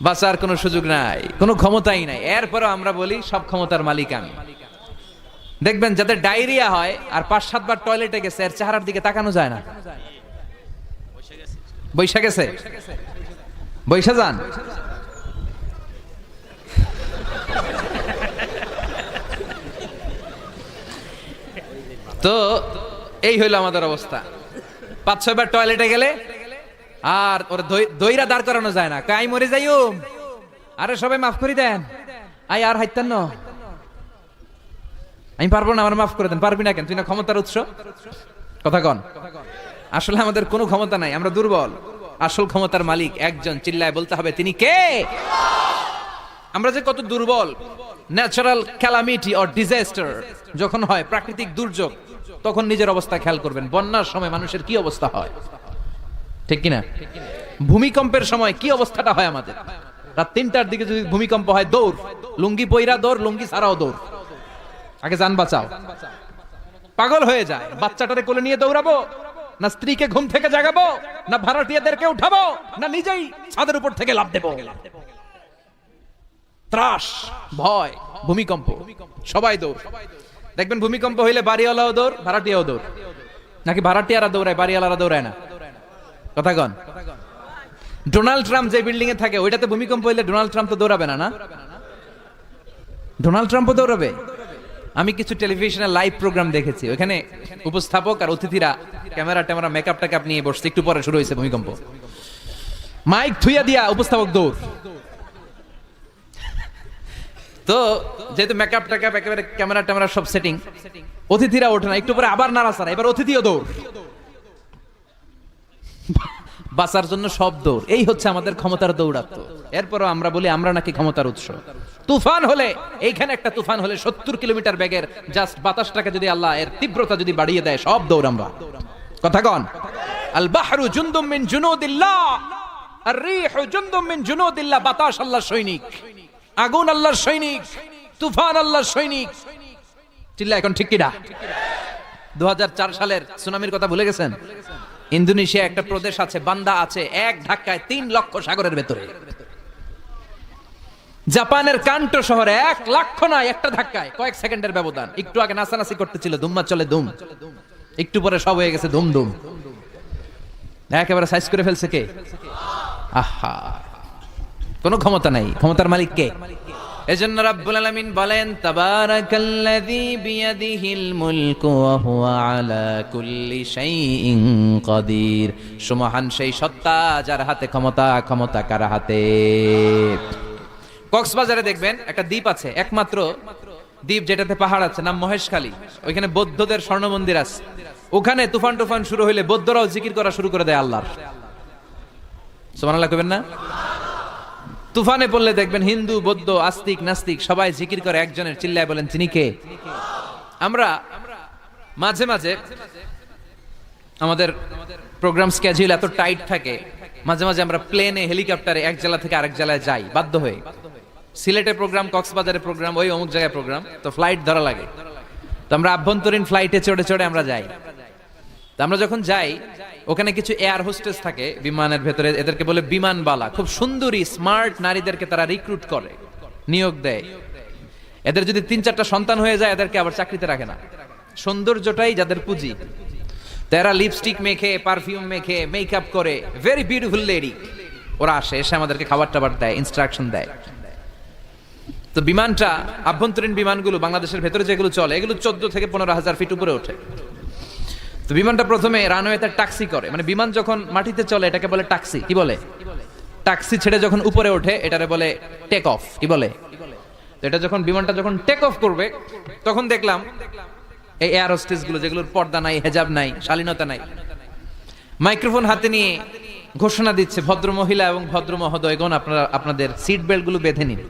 বাঁচার কোনো সুযোগ নাই, কোনো ক্ষমতাই নাই। এরপরও আমরা বলি সব ক্ষমতার মালিক আমি। দেখবেন যাদের ডায়রিয়া হয় আর 5-7 বার টয়লেটে গেছে, এর চেহারার দিকে তাকানো যায় না। বৈশা গেছে, বৈশা যান। তো এই হইলো আমাদের অবস্থা। 5-6 বার টয়লেটে গেলে আর ওর দইরা দাঁড় করানো যায় না। কাই মরে যাইও, আরে সবাই মাফ করে দেন, আই আর হাইতেন না, আমি পারবো না, আমার মাফ করে দেন। পারবি না কেন? তুই না ক্ষমতার উৎস। কথা কন। আসলে আমাদের কোনো ক্ষমতা নাই, আমরা দুর্বল। আসল ক্ষমতার মালিক একজন, চিল্লায় বলতে হবে তিনি কে। আমরা যে কত দুর্বল। ন্যাচারাল ক্যালামিটি অর ডিজাস্টার যখন হয়, প্রাকৃতিক দুর্যোগ, তখন নিজের অবস্থা খেয়াল করবেন। বন্যার সময় মানুষের কি অবস্থা হয়, ঠিক কিনা? ভূমিকম্পের সময় কি অবস্থাটা হয় আমাদের। রাত 3টার দিকে যদি ভূমিকম্প হয়, দৌড়, লুঙ্গি পইরা দৌড়, লুঙ্গি ছাড়াও দৌড়, আগে জান বাঁচাও। পাগল হয়ে যায়। বাচ্চাটারে কোলে নিয়ে দৌড়াবো, না স্ত্রীকে ঘুম থেকে জাগাবো, না ভাড়াটিয়াদেরকে উঠাবো, না নিজেই ছাদের উপর থেকে লাফ দেবো। ত্রাস, ভয়, ভূমিকম্প, সবাই দৌড়। দেখবেন ভূমিকম্প হইলে বাড়িওয়ালাও দৌড়, ভাড়াটিয়াও দৌড়, নাকি ভাড়াটিয়ারা দৌড়ায়, বাড়িওয়ালারা দৌড়ায় না? কথা কন। ডোনাল্ড ট্রাম্প যে বিল্ডিং এ থাকে ওইটাতে ভূমিকম্প হইলে ডোনাল্ড ট্রাম্প তো দৌড়াবে না? না, ডোনাল্ড ট্রাম্পও দৌড়াবে। আমি কিছু টেলিভিশনের লাইভ প্রোগ্রাম দেখেছি, ওখানে উপস্থাপক আর অতিথিরা ক্যামেরা ট্যামেরা মেকআপ টেকআপ নিয়ে বসছে, একটু পরে শুরু হয়েছে ভূমিকম্প, মাইক থুইয়া দিয়া উপস্থাপক দৌড়। তো যেহেতু মেকআপ টেকআপ একেবারে ক্যামেরা ট্যামেরা সব সেটিং, অতিথিরা ওঠে না, একটু পরে আবার নাড়াচাড়া, এবার অতিথিও দৌড়, বাঁচার জন্য সব দৌড়। এই হচ্ছে আমাদের ক্ষমতার দৌড়াত্ম। এরপরও আমরা বলি আমরা নাকি ক্ষমতার উৎস। তুফান হলে, এইখানে একটা তুফান হলে 70 কিলোমিটার বেগের জাস্ট বাতাসটাকে যদি আল্লাহ এর তীব্রতা যদি বাড়িয়ে দেয়, সব দৌড় আমরা। কথা কন। আল বাহরু জুনদুম মিন জুনুদিল্লাহ, আর রিহু জুনদুম মিন জুনুদিল্লাহ। বাতাস আল্লাহর সৈনিক, আগুন আল্লাহর সৈনিক, তুফান আল্লাহর সৈনিক। চিল্লা এখন ঠিক কিনা? 2004 সালের সুনামির কথা ভুলে গেছেন? ইন্দোনেশিয়া একটা প্রদেশ আছে, বান্দা আছে, এক ধাক্কায় 3 লক্ষ সাগরের ভেতরে। জাপানের কান্টো শহরে 1 লক্ষ নয়, একটা ধাক্কায়, কয়েক সেকেন্ডের ব্যবধান। একটু আগে নাচানাচি করতেছিল, ধুম্মা চলে ধুম, একটু পরে সব হয়ে গেছে ধুম ধুম। একেবারে সাইজ করে ফেলছে কে? আহা, কোনো ক্ষমতা নাই। ক্ষমতার মালিক কে? এজন্য রাব্বুল আলামিন বলেন, তাবারাকাল্লাযী বিয়াদিহিল মুলকু ওয়া হুয়া আলা কুল্লি শাইইন কাদির। সুমহান সেই সত্তা যার হাতে ক্ষমতা, ক্ষমতা কার হাতে? কক্সবাজারে দেখবেন একটা দ্বীপ আছে, একমাত্র দ্বীপ যেটাতে পাহাড় আছে, নাম মহেশখালী। ওইখানে বৌদ্ধদের স্বর্ণ মন্দির আছে। ওখানে তুফান টুফান শুরু হইলে বৌদ্ধরাও জিকির করা শুরু করে দেয় আল্লাহর। সুবহানাল্লাহ কইবেন না? তুফানে পড়লে দেখবেন হিন্দু, বৌদ্ধ, আস্তিক, নাস্তিক সবাই জিকির করে একজনের, চিল্লায় বলেন তিনি কে? আমরা মাঝে মাঝে আমাদের প্রোগ্রাম স্কেডিউল এত টাইট থাকে, মাঝে মাঝে আমরা প্লেনে, হেলিকপ্টারে এক জেলা থেকে আরেক জেলায় যাই বাধ্য হয়ে। সিলেটে প্রোগ্রাম, কক্সবাজারে প্রোগ্রাম, ওই অমুক জায়গায় প্রোগ্রাম, তো ফ্লাইট ধরা লাগে। তো আমরা আভ্যন্তরীণ ফ্লাইটে চড়ে চড়ে আমরা যাই। তো আমরা যখন যাই, ওখানে কিছু এয়ার হোস্টেস থাকে বিমানের ভেতরে, এদেরকে বলে বিমানবালা। খুব সুন্দরী স্মার্ট নারীদেরকে তারা রিক্রুট করে, নিয়োগ দেয়। এদের যদি 3-4টা সন্তান হয়ে যায়, এদেরকে আবার চাকরিতে রাখে না। সৌন্দর্যটাই যাদের পুঁজি। তারা লিপস্টিক মেখে, পারফিউম মেখে, মেকআপ করে, ভেরি বিউটিফুল লেডি। ওরা আসে, এসে আমাদেরকে খাবার টাবার দেয়, ইনস্ট্রাকশন দেয়। তো বিমানটা, আভ্যন্তরীণ বিমানগুলো বাংলাদেশের ভেতরে যেগুলো চলে, এগুলো 14 থেকে 15,000 ফিট উপরে ওঠে। তো বিমানটা প্রথমে রানওয়েতে ট্যাক্সি করে, মানে বিমান যখন মাটিতে চলে এটাকে বলে ট্যাক্সি। কি বলে? ট্যাক্সি ছেড়ে যখন উপরে ওঠে এটারে বলে টেক অফ। কি বলে? তো এটা যখন বিমানটা যখন টেক অফ করবে, তখন দেখলাম এই এয়ার হোস্টেস গুলো, যেগুলোর পর্দা নাই, হেজাব নাই, শালীনতা নাই, মাইক্রোফোন হাতে নিয়ে ঘোষণা দিচ্ছে, ভদ্র মহিলা এবং ভদ্র মহোদয়গণ, আপনারা আপনাদের সিট বেল্ট গুলো বেঁধে নিন।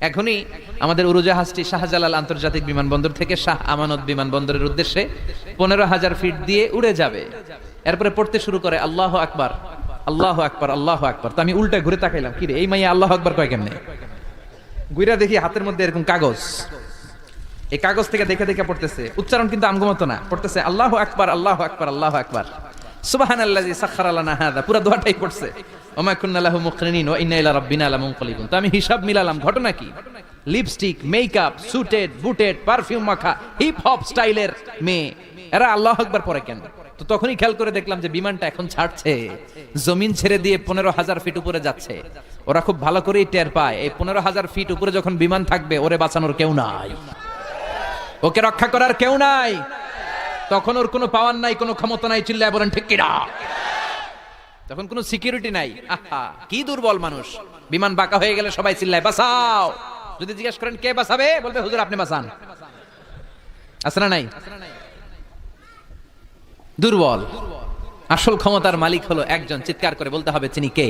এখনই আমাদের উড়োজাহাজটি শাহজালাল আন্তর্জাতিক বিমানবন্দর থেকে শাহ আমানত বিমানবন্দরের উদ্দেশ্যে 15,000 ফিট দিয়ে উড়ে যাবে। এরপরে পড়তে শুরু করে আল্লাহু আকবার, আল্লাহু আকবার, আল্লাহু আকবার। তো আমি উল্টা ঘুরে তাকাইলাম, কি রে এই মাইয়া আল্লাহু আকবার কয় কেমনে? গুইরা দেখি হাতের মধ্যে এরকম কাগজ, এই কাগজ থেকে দেখে দেখে পড়তেছে। উচ্চারণ কিন্তু আমগো না, পড়তেছে আল্লাহু আকবার, আল্লাহু আকবার, আল্লাহু আকবার, সুবহানাল্লাযী সাখখারা লানা হাযা। পুরো দোয়াটাই পড়ছে, ওমা কুন্না লাহু মুকরিনিন ওয়া ইন্না ইলা রাব্বিনা লামুনকালিবুন। তো আমি হিসাব মিলালাম, ঘটনা কি? লিপস্টিক, মেকআপ, সুটেড, বুটেড, পারফিউম মাখা, হিপ হপ স্টাইলের মেয়ে, এরা আল্লাহু আকবার পড়ে কেন? তো তখনই খেয়াল করে দেখলাম যে বিমানটা এখন ছাড়ছে, জমিন ছেড়ে দিয়ে 15,000 ফিট উপরে যাচ্ছে। ওরা খুব ভালো করেই টের পায়, এই 15,000 ফিট উপরে যখন বিমান থাকবে, ওরে বাঁচানোর কেউ নাই, ওকে রক্ষা করার কেউ নাই। তখন ওর কোনো পাওয়ার নাই, কোনো ক্ষমতা নাই। চিল্লায় বলেন ঠিক কিনা? তখন কোনো সিকিউরিটি নাই। আহা, কি দুর্বল মানুষ। বিমান বাঁকা হয়ে গেলে সবাই চিল্লায় বাঁচাও। যদি জিজ্ঞেস করেন কে বাঁচাবে, বলবে হুজুর আপনি বাঁচান। আছে না নাই? দুর্বল। আসল ক্ষমতার মালিক হলো একজন, চিৎকার করে বলতে হবে তিনি কে?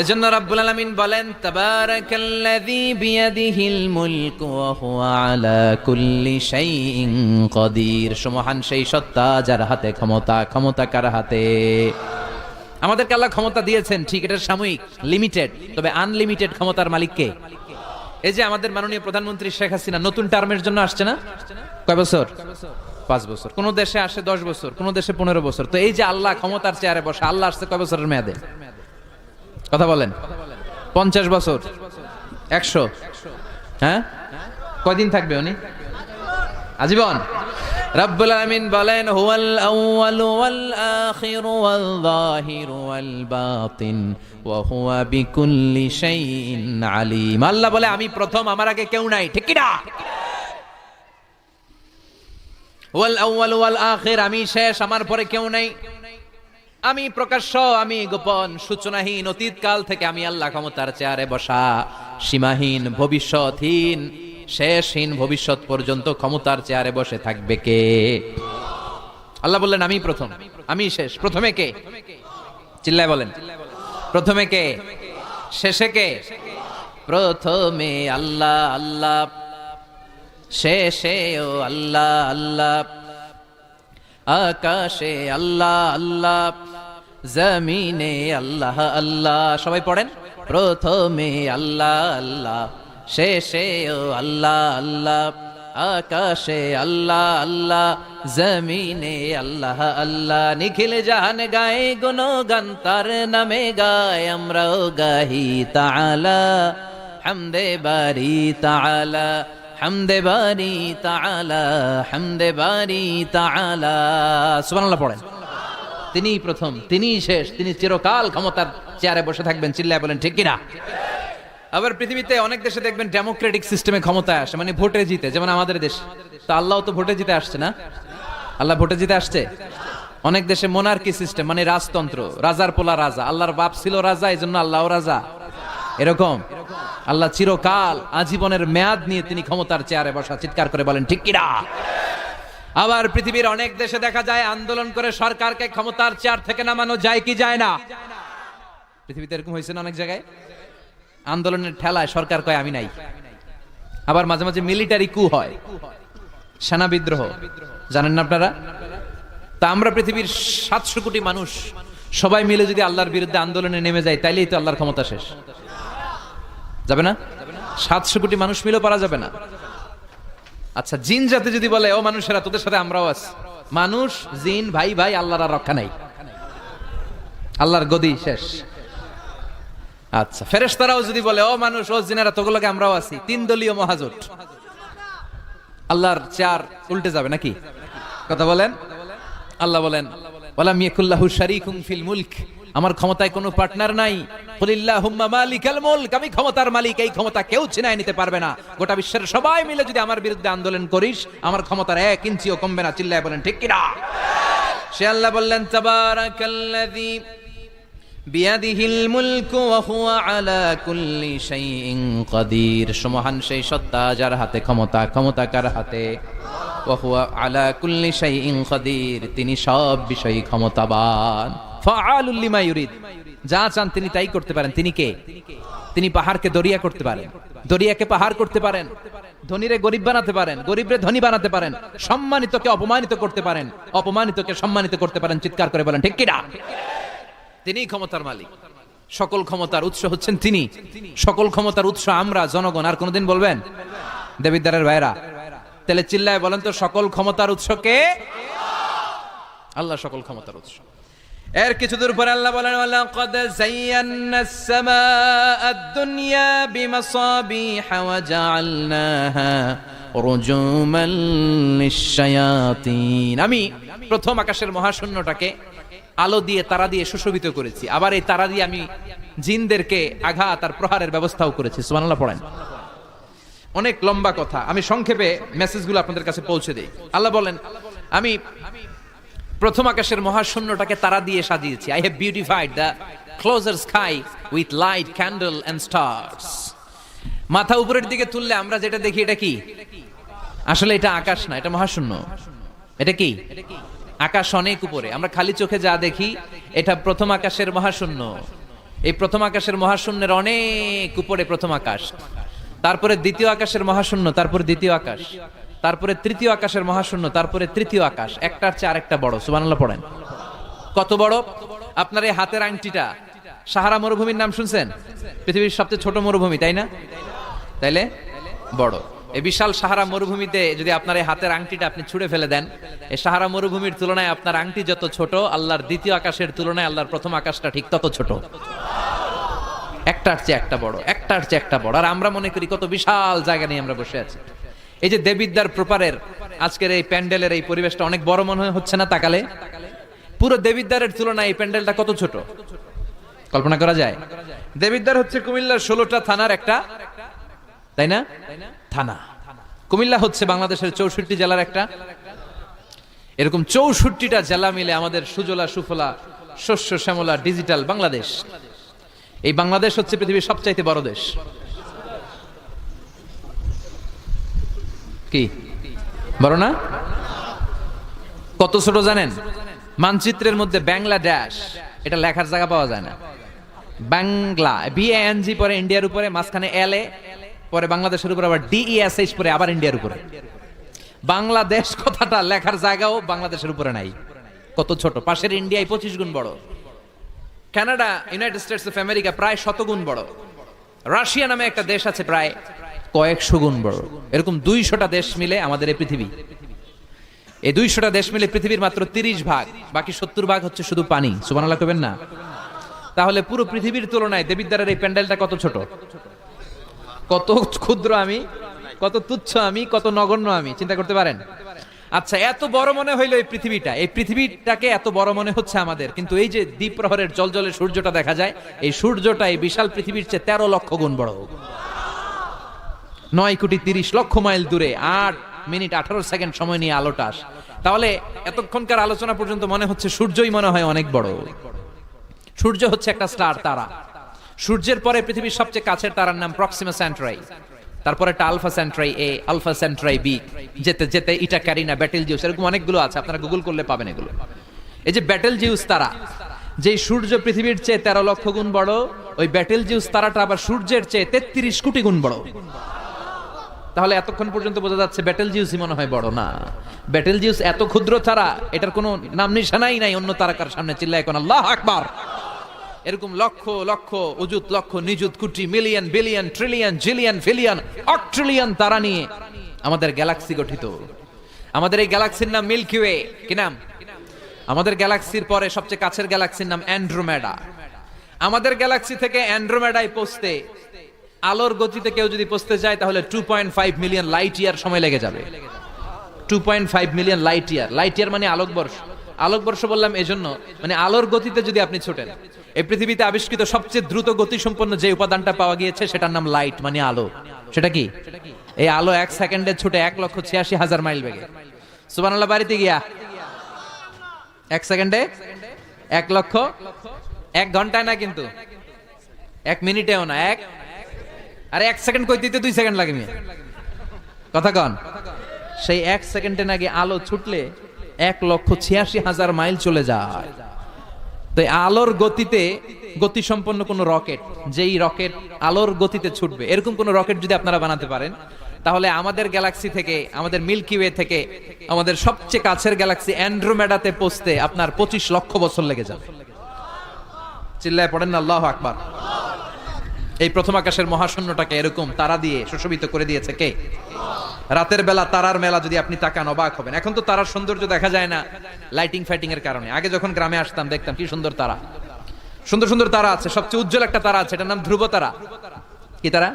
এজন্য রাব্বুল আলামিন বলেন, তাবারাকাল্লাযী বিয়াদিহিল মুলকু ওয়া হুয়া আলা কুল্লি শাইইন কাদির। সুমহান সেই সত্তা যার হাতে ক্ষমতা, ক্ষমতা কার হাতে? আমাদেরকে আল্লাহ ক্ষমতা দিয়েছেন, ঠিক, এটা সাময়িক, লিমিটেড, তবে আনলিমিটেড ক্ষমতার মালিক কে? এই যে আমাদের মাননীয় প্রধানমন্ত্রী শেখ হাসিনা নতুন টার্মের জন্য আসছে না? কয় বছর? 5 বছর। কোন দেশে আসে 10 বছর, কোন দেশে 15 বছর। তো এই যে আল্লাহ ক্ষমতার চেয়ারে বসে, আল্লাহ আসছে কয় বছরের মেয়াদে? কথা বলেন। 50 বছর। 100? হ্যাঁ, কয়দিন থাকবে উনি? আজীবন। রব্বুল আলামিন বলেন হুয়াল আউয়ালু ওয়াল আখিরু ওয়াল যাহিরু ওয়াল বাতিন ওয়া হুয়া বিকুল্লি শাইইন আলিম। আল্লাহ বলে আমি প্রথম, আমার আগে কেউ নাই, ঠিক কি না? ওয়াল আউয়ালু ওয়াল আখির, আমি শেষ, আমার পরে কেউ নাই। আমি প্রকাশ্য, আমি গোপন, সূচনাহীন, অতীতকাল থেকে আমি আল্লাহ ক্ষমতার চেয়ারে বসা, সীমাহীন, ভবিষ্যৎহীন, শেষহীন, ভবিষ্যৎ পর্যন্ত ক্ষমতার চেয়ারে বসে থাকবে কে? আল্লাহ বললেন আমি প্রথম, আমি শেষ। প্রথমে কে? চিল্লায় বলেন, প্রথমে কে? শেষে কে? প্রথমে আল্লাহ আল্লাহ, শেষে ও আল্লাহ আল্লাহ, আকাশে আল্লাহ আল্লাহ, জমিনে আল্লাহ আল্লাহ। সবাই পড়েন, প্রথমে আল্লাহ আল্লাহ, শেষে ও আল্লাহ আল্লাহ, আকাশে আল্লাহ আল্লাহ, জমিনে আল্লাহ আল্লাহ। নিখিল জাহান গায়ে গুণগান তার নামে গায়, আমরাও গাহি তাআলা হামদে বারি তাআলা, হামদে বারি তাআলা, হামদে বারি তাআলা। সুবহানাল্লাহ পড়েন। তিনি প্রথম, তিনি শেষ, তিনি চিরকাল ক্ষমতার চেয়ারে বসে থাকবেন। চিল্লায় বলেন ঠিক কিনা? আবার পৃথিবীতে অনেক দেশে দেখবেন ডেমোক্রেটিক সিস্টেমে ক্ষমতায় আসে, মানে ভোটে জিতে, যেমন আমাদের দেশ। তো আল্লাহ তো ভোটে জিতে আসছে না? আল্লাহ ভোটে জিতে আসছে। অনেক দেশে মোনার্কি সিস্টেম, মানে রাজতন্ত্র, রাজার পোলা রাজা। আল্লাহর বাপ ছিল রাজা, এই জন্য আল্লাহও রাজা। এরকম আল্লাহ চিরকাল, আজীবনের মেয়াদ নিয়ে তিনি ক্ষমতার চেয়ারে বসা। চিৎকার করে বলেন ঠিক কিনা? আবার পৃথিবীর অনেক দেশে দেখা যায় আন্দোলন করে সরকারকে ক্ষমতার চেয়ার থেকে নামানো যায় কি যায় না? পৃথিবীতে এরকম হয়েছে না অনেক জায়গায়? আন্দোলনের ঠেলায় সরকার কয় আমি নাই। আবার মাঝে মাঝে মিলিটারি কু হয়, সেনা বিদ্রোহ, জানেন না আপনারা? তা আমরা পৃথিবীর 700 কোটি মানুষ সবাই মিলে যদি আল্লাহর বিরুদ্ধে আন্দোলনে নেমে যায়, তাইলেই তো আল্লাহর ক্ষমতা শেষ। যাবে না? 700 কোটি মানুষ মিলেও পারা যাবে না। আচ্ছা, জিন জাতি যদি বলে ও মানুষেরা তোদের সাথে আমরাও আছি, মানুষ জিন ভাই ভাই, আল্লাহর আর রক্ষা নাই, আল্লাহর গদি শেষ। আচ্ছা, ফেরেশতারাও যদি বলে ও মানুষ ও জিনেরা তোগুলোকে আমরাও আছি, 3 দলীয় মহাজোট, আল্লাহর চেয়ার উল্টে যাবে নাকি? কথা বলেন। আল্লাহ বলেন ওয়ালাম ইয়াকুল্লাহু শারীকুম ফিল মুলক, আমার ক্ষমতায় কোনো পার্টনার নাই। কুলিল্লাহুম্মা মালিকাল মুলক, আমি ক্ষমতার মালিক, এই ক্ষমতা কেউ ছিনায় নিতে পারবে না। গোটা বিশ্বের সবাই মিলে যদি আমার বিরুদ্ধে আন্দোলন করিস, আমার ক্ষমতার 1 ইঞ্চিও কমবে না। চিল্লায় বলেন ঠিক কি না? সে আল্লাহ বললেন তাবারাকাল্লাযী বিয়াদিহিল মুলকু ওয়া হুয়া আলা কুল্লি শাইইন কাদির। সুমহান সেই সত্তা যার হাতে ক্ষমতা, ক্ষমতা কার হাতে? ওয়া হুয়া আলা কুল্লি শাইইন কাদির, তিনি সব বিষয়ে ক্ষমতাবান। ফাআলুল লিমা ইউরিদ, যা চান তিনি তাই করতে পারেন। তিনি কে? তিনি পাহাড়কে দরিয়া করতে পারেন, দরিয়াকে পাহাড় করতে পারেন, ধনীরে গরিব বানাতে পারেন, গরিবরে ধনী বানাতে পারেন, সম্মানিতকে অপমানিত করতে পারেন, অপমানিতকে সম্মানিত করতে পারেন। চিৎকার করে বলেন ঠিক কি না? তিনি ক্ষমতার মালিক। সকল ক্ষমতার উৎস হচ্ছেন তিনি। সকল ক্ষমতার উৎস আমরা জনগণ। আর কোনদিন বলবেন? দেবিদ্বারের ভাইরা, তাহলে চিল্লায় বলেন তো সকল ক্ষমতার উৎস কে? আল্লাহ সকল ক্ষমতার উৎস। এর কিছু দূর পরে আল্লাহ বলেন ওয়ালাকাদ যায়্যানাস সামাআদ দুনিয়া বিমাসাবিহা ওয়া জাআলনাহা রুজুমান লিশ-শায়াতিন। আমি প্রথম আকাশের মহাশূন্যটাকে আলো দিয়ে, তারা দিয়ে সুশোভিত করেছি। আবার এই তারা দিয়ে আমি জিনদেরকে আঘাত আর প্রহারের ব্যবস্থাও করেছি। সুবহানাল্লাহ পড়েন। অনেক লম্বা কথা, আমি সংক্ষেপে মেসেজগুলো আপনাদের কাছে পৌঁছে দেই। আল্লাহ বলেন আমি প্রথম আকাশের মহাশূন্যটাকে তারা দিয়ে সাজিয়েছি। I have beautified the closer sky with light, candle and stars. মাথা উপরের দিকে তুললে আমরা যেটা দেখি এটা কি? আসলে এটা আকাশ না, এটা মহাশূন্য। এটা কি? আকাশ অনেক উপরে, আমরা খালি চোখে যা দেখি এটা প্রথম আকাশের মহাশূন্য। এই প্রথম আকাশের মহাশূন্যের অনেক উপরে প্রথম আকাশ, তারপরে দ্বিতীয় আকাশের মহাশূন্য, তারপরে দ্বিতীয় আকাশ, তারপরে তৃতীয় আকাশের মহাশূন্য, তারপরে তৃতীয় আকাশ। একটার চেয়ে আরেকটা বড়। সুবহানাল্লাহ পড়েন। কত বড়? আপনার এই হাতের আংটিটা, সাহারা মরুভূমির নাম শুনছেন? পৃথিবীর সবচেয়ে ছোট মরুভূমি, তাই না? তাইলে বড়। এই বিশাল সাহারা মরুভূমিতে যদি আপনার এই হাতের আংটিটা আপনি ছুঁড়ে ফেলে দেন, এই সাহারা মরুভূমির তুলনায় আপনার আংটি যত ছোট, আল্লাহর দ্বিতীয় আকাশের তুলনায় আল্লাহর প্রথম আকাশটা ঠিক তত ছোট। একটার চেয়ে একটা বড়, একটার চেয়ে একটা বড়। আর আমরা মনে করি কত বিশাল জায়গা নিয়ে আমরা বসে আছি। এই যে দেবিদ্বার প্রপারের আজকের এই প্যান্ডেলের এই পরিবেশটা অনেক বড় মনে হচ্ছে না তাকালে? পুরো দেবিদ্বারের তুলনায় এই প্যান্ডেলটা কত ছোট কল্পনা করা যায়? দেবিদ্বার হচ্ছে কুমিল্লার 16টা থানার একটা, তাই না, থানা। কুমিল্লা হচ্ছে বাংলাদেশের 64 জেলার একটা। এরকম 64টা জেলা মিলে আমাদের সুজলা সুফলা শস্য শ্যামলা ডিজিটাল বাংলাদেশ। এই বাংলাদেশ হচ্ছে পৃথিবীর সবচাইতে বড় দেশ। কি বড় না? কত ছোট জানেন? মানচিত্রের মধ্যে বাংলাদেশ এটা লেখার জায়গা পাওয়া যায় না। বাংলা BANG পরে ইন্ডিয়ার উপরে, মাঝখানে LA, পরে বাংলাদেশের উপরে আবার DESH পরে আবার ইন্ডিয়ার উপরে। বাংলাদেশ কথাটা লেখার জায়গাও বাংলাদেশের উপরে নাই। কত ছোট! পাশের ইন্ডিয়ায় 25 গুণ বড়, Canada, United states of America প্রায় 100 গুণ বড়, রাশিয়া নামে একটা দেশ আছে প্রায় কয়েকশো গুণ বড়। এরকম 200টা দেশ মিলে আমাদের এই পৃথিবী। এই 200টা দেশ মিলে পৃথিবীর মাত্র 30 ভাগ, বাকি 70 ভাগ হচ্ছে শুধু পানি। সুবহানাল্লাহ কইবেন না? তাহলে পুরো পৃথিবীর তুলনায় দেবিদ্বারের এই প্যান্ডেলটা কত ছোট, কত ক্ষুদ্র আমি, কত তুচ্ছ আমি, কত নগণ্য আমি, চিন্তা করতে পারেন? আচ্ছা, এত বড় মনে হইলো এই পৃথিবীটা, এই পৃথিবীটাকে এত বড় মনে হচ্ছে আমাদের, কিন্তু এই যে দ্বীপ প্রহরের জলজলে সূর্যটা দেখা যায়, এই সূর্যটা এই বিশাল পৃথিবীর চেয়ে 13 লক্ষ গুণ বড়। 9 কোটি 30 লক্ষ মাইল দূরে 8 মিনিট 18 সেকেন্ড সময় নিয়ে আলোটা আসে। তাহলে এতক্ষণকার আলোচনা পর্যন্ত মনে হচ্ছে সূর্যই মনে হয় অনেক বড়। সূর্য হচ্ছে একটা স্টার, তারা। সূর্যের পরে পৃথিবীর সবচেয়ে কাছের তারার নাম প্রক্সিমা সেন্ট্রাই, তারপরে একটা Alpha Centauri A, Alpha Centauri B, যেতে যেতে ইটা ক্যারিনা, ব্যাটেলজিউস, এরকম অনেকগুলো আছে, আপনারা গুগল করলে পাবেন এগুলো। এই যে ব্যাটেলজিউস তারা, যেই সূর্য পৃথিবীর চেয়ে 13 লক্ষ গুণ বড়, ওই ব্যাটেলজিউস তারাটা আবার সূর্যের চেয়ে 33 কোটি গুণ বড়। তাহলে এতক্ষণ পর্যন্ত বোঝা যাচ্ছে ব্যাটেলজিউসই মনে হয় বড় না। ব্যাটেলজিউস এত ক্ষুদ্র তারা, এটার কোনো নাম নিশানাই নাই অন্য তারকার সামনে। চিল্লায় কোন আল্লাহু আকবার। এরকম লক্ষ লক্ষ অযুত লক্ষ নিযুত কোটি মিলিয়ন বিলিয়ন ট্রিলিয়ন জিলিয়ন ফিলিয়ন অক্ট্রিলিয়ন তারা নিয়ে আমাদের গ্যালাক্সি গঠিত। আমাদের এই গ্যালাক্সির নাম মিল্কি ওয়ে। কি নাম? আমাদের গ্যালাক্সির পরে সবচেয়ে কাছের গ্যালাক্সির নাম অ্যান্ড্রোমেডা। আমাদের গ্যালাক্সি থেকে অ্যান্ড্রোমেডায় পৌঁছতে আলোর গতিতে কেউ যদি পৌঁছতে যায় তাহলে 2.5 মিলিয়ন লাইট ইয়ার সময় লেগে যাবে। 2.5 million light year. Light year মানে আলোকবর্ষ। আলোকবর্ষ বললাম এজন্য, মানে আলোর গতিতে যদি আপনি ছোটেন, এই পৃথিবীতে আবিষ্কৃত সবচেয়ে দ্রুত গতি সম্পন্ন যে উপাদানটা পাওয়া গিয়েছে সেটার নাম লাইট, মানে আলো। সেটা কি? এই আলো 1 সেকেন্ডে ছুটে 1,86,000 মাইল বেগে। সুবহানাল্লাহ। বাড়িতে গিয়া 1 সেকেন্ডে 1 লক্ষ, 1 ঘন্টায় না কিন্তু, 1 মিনিটেও না, আরে 1 সেকেন্ড কই দিতে 2 সেকেন্ড লাগে মিয়া, কথা কন। সেই 1 সেকেন্ডে নাকি আলো ছুটলে 1,86,000 মাইল চলে যায়। তো আলোর গতিতে গতি সম্পন্ন কোন রকেট, যেই রকেট আলোর গতিতে ছুটবে, এরকম কোন রকেট যদি আপনারা বানাতে পারেন, তাহলে আমাদের গ্যালাক্সি থেকে, আমাদের মিল্কি ওয়ে থেকে আমাদের সবচেয়ে কাছের গ্যালাক্সি অ্যান্ড্রোমেডাতে পৌঁছতে আপনার 25 লক্ষ বছর লেগে যাবে। চিল্লায় পড়েন না আল্লাহু আকবার। এই প্রথম আকাশের মহাশূন্যটাকে এরকম তারা দিয়ে সুশোভিত করে দিয়েছে কে? রাতের বেলা তারার মেলা যদি আপনি তাকান অবাক হবেন। এখন তো তারার সৌন্দর্য দেখা যায় না লাইটিং ফাইটিং এর কারণে। আগে যখন গ্রামে আসতাম দেখতাম কি সুন্দর তারা, সুন্দর সুন্দর তারা আছে। সবচেয়ে উজ্জ্বল একটা তারা আছে, এটার নাম ধ্রুব তারা। কি তারা?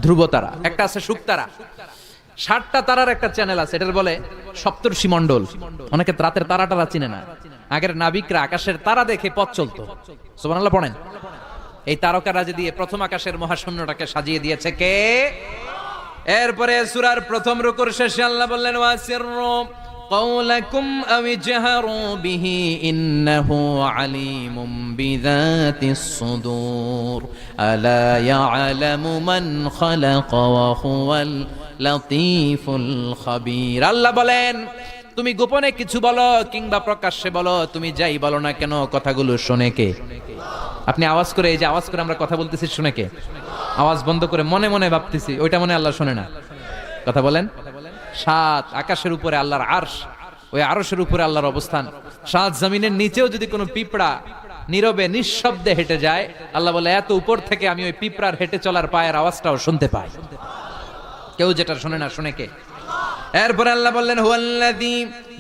ধ্রুব তারা। একটা আছে শুক তারা। 60টা তারার একটা চ্যানেল আছে, এটার বলে সপ্তর্ষি মণ্ডল। অনেকে রাতের তারাটা চিনে না। আগের নাবিকরা আকাশের তারা দেখে পথ চলতো। সুবহানাল্লাহ পড়েন। এই তারকারাজি দিয়ে প্রথম আকাশের মহাশূন্যটাকে সাজিয়ে দিয়েছে কে? এরপরে সূরার প্রথম রুকুর শেষে আল্লাহ বললেন ওয়াসিররু قولكم أو اجهروا به إنه عليم بذات الصدور ألا يعلم من خلق وهو اللطيف الخبير আল্লাহ বলেন তুমি গোপনে কিছু বলো কিংবা প্রকাশ্যে বলো, তুমি যাই বলো না কেন কথাগুলো শুনে কে? আপনি আওয়াজ করে, এই যে আওয়াজ করে আমরা কথা বলতেছি, শুনে কে? আওয়াজ বন্ধ করে মনে মনে ভাবতেছি, ওইটা মনে আল্লাহ শুনে না? কথা বলেন। 7 আকাশের উপরে আল্লাহর আরশ, ওই আরশের উপরে আল্লাহর অবস্থান। 7 জমিনের নিচেও যদি কোনো পিঁপড়া নীরবে নিঃশব্দে হেঁটে যায়, আল্লাহ বলে এত উপর থেকে আমি ওই পিঁপড়ার হেঁটে চলার পায়ের আওয়াজটাও শুনতে পাই। কেউ যেটা শুনে না, শুনে কে? এরপরে আল্লাহ বললেন হুয়াল্লাযী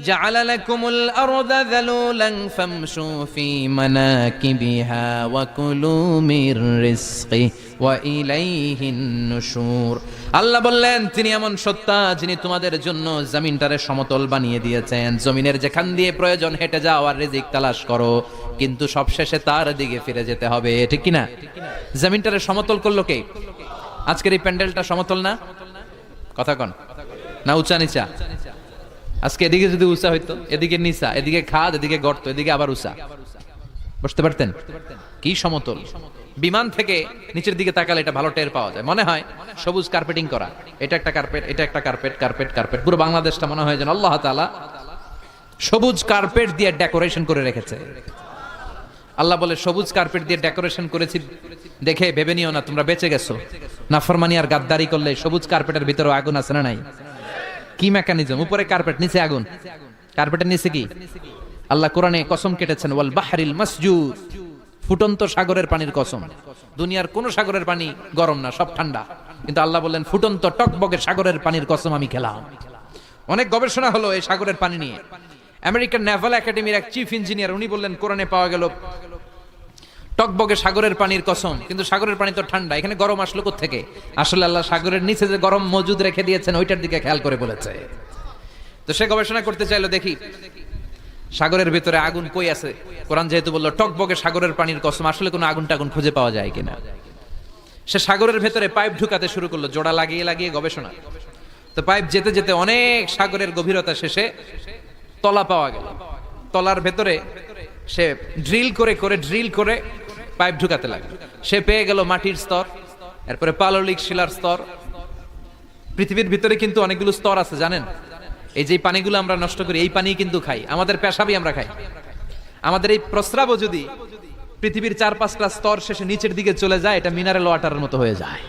জাআলা লাকুমুল আরদা যালুলান ফামশু ফি মানাকিবিহা ওয়া কুলু মির রিজকি ওয়া ইলাইহিন নুশুর। আল্লাহ বললেন তিনি এমন সত্তা যিনি তোমাদের জন্য জমিনটারে সমতল বানিয়ে দিয়েছেন। জমিনের যেখান দিয়ে প্রয়োজন হেঁটে যাও আর রিজিক তালাশ করো, কিন্তু সবশেষে তার দিকে ফিরে যেতে হবে, ঠিক কি না? জমিনটারে সমতল করলো কে? আজকের এই প্যান্ডেলটা সমতল না? কথা কন না উঁচা নিচা? আজকে এদিকে যদি উঁচা হইতো, এদিকে নিচা, এদিকে খাদ, এদিকে গর্ত, এদিকে আবার উঁচা, বুঝতে পারতেন? কি সমতল! বিমান থেকে নিচের দিকে তাকালে এটা ভালো টের পাওয়া যায়, মনে হয় সবুজ কার্পেটিং করা, এটা একটা কার্পেট, এটা একটা কার্পেট, কার্পেট কার্পেট, পুরো বাংলাদেশটা মনে হয় যেন আল্লাহ তাআলা সবুজ কার্পেট দিয়ে ডেকোরেশন করে রেখেছে। আল্লাহ বলে সবুজ কার্পেট দিয়ে ডেকোরেশন করেছি দেখে ভেবে নিও না তোমরা বেঁচে গেছো। নাফরমানি আর গাদ্দারি করলে সবুজ কার্পেটের ভিতরে আগুন আছে না নাই? কি মেকানিজম! উপরে কার্পেট, নিচে আগুন। কার্পেটের নিচে কি? আল্লাহ কোরআনে কসম কেটেছেন, ওয়াল বাহরিল মাসজুর, ফুটন্ত সাগরের পানির কসম। দুনিয়ার কোন সাগরের পানি গরম না, সব ঠান্ডা, কিন্তু আল্লাহ বললেন ফুটন্ত টকবকে সাগরের পানির কসম আমি খেলাম। অনেক গবেষণা হলো এই সাগরের পানি নিয়ে। আমেরিকান নেভাল একাডেমির এক চিফ ইঞ্জিনিয়ার উনি বললেন কোরআনে পাওয়া গেল টকবকে সাগরের পানির কসম, কিন্তু সাগরের পানি তো ঠান্ডা, এখানে গরম আসলো কোত্থেকে? আসলে আল্লাহ সাগরের নিচে যে গরম মজুদ রেখে দিয়েছেন ওইটার দিকে খেয়াল করে বলেছে। তো সে গবেষণা করতে চাইলো, দেখি সাগরের ভিতরে আগুন কই আছে। কোরআন যেহেতু বললো টকবকে সাগরের পানির কসম, আসলে কোনো আগুন টাগুন খুঁজে পাওয়া যায় কিনা। সে সাগরের ভেতরে পাইপ ঢুকাতে শুরু করলো, জোড়া লাগিয়ে লাগিয়ে গবেষণা। তো পাইপ যেতে যেতে অনেক সাগরের গভীরতা শেষে তলা পাওয়া গেল। তলার ভেতরে সে ড্রিল করে পাইপ ঢুকাতে লাগলো। সে পেয়ে গেল মাটির স্তর, এরপরে পাললিক শিলার স্তর। পৃথিবীর ভিতরে কিন্তু অনেকগুলো স্তর আছে জানেন? এই যে পানিগুলো আমরা নষ্ট করি, এই পানি কিন্তু খাই, আমাদের পেশাবই আমরা খাই। আমাদের এই প্রস্রাবও যদি পৃথিবীর 4-5টা স্তর শেষে নিচের দিকে চলে যায়, এটা মিনারেল ওয়াটারের মতো হয়ে যায়।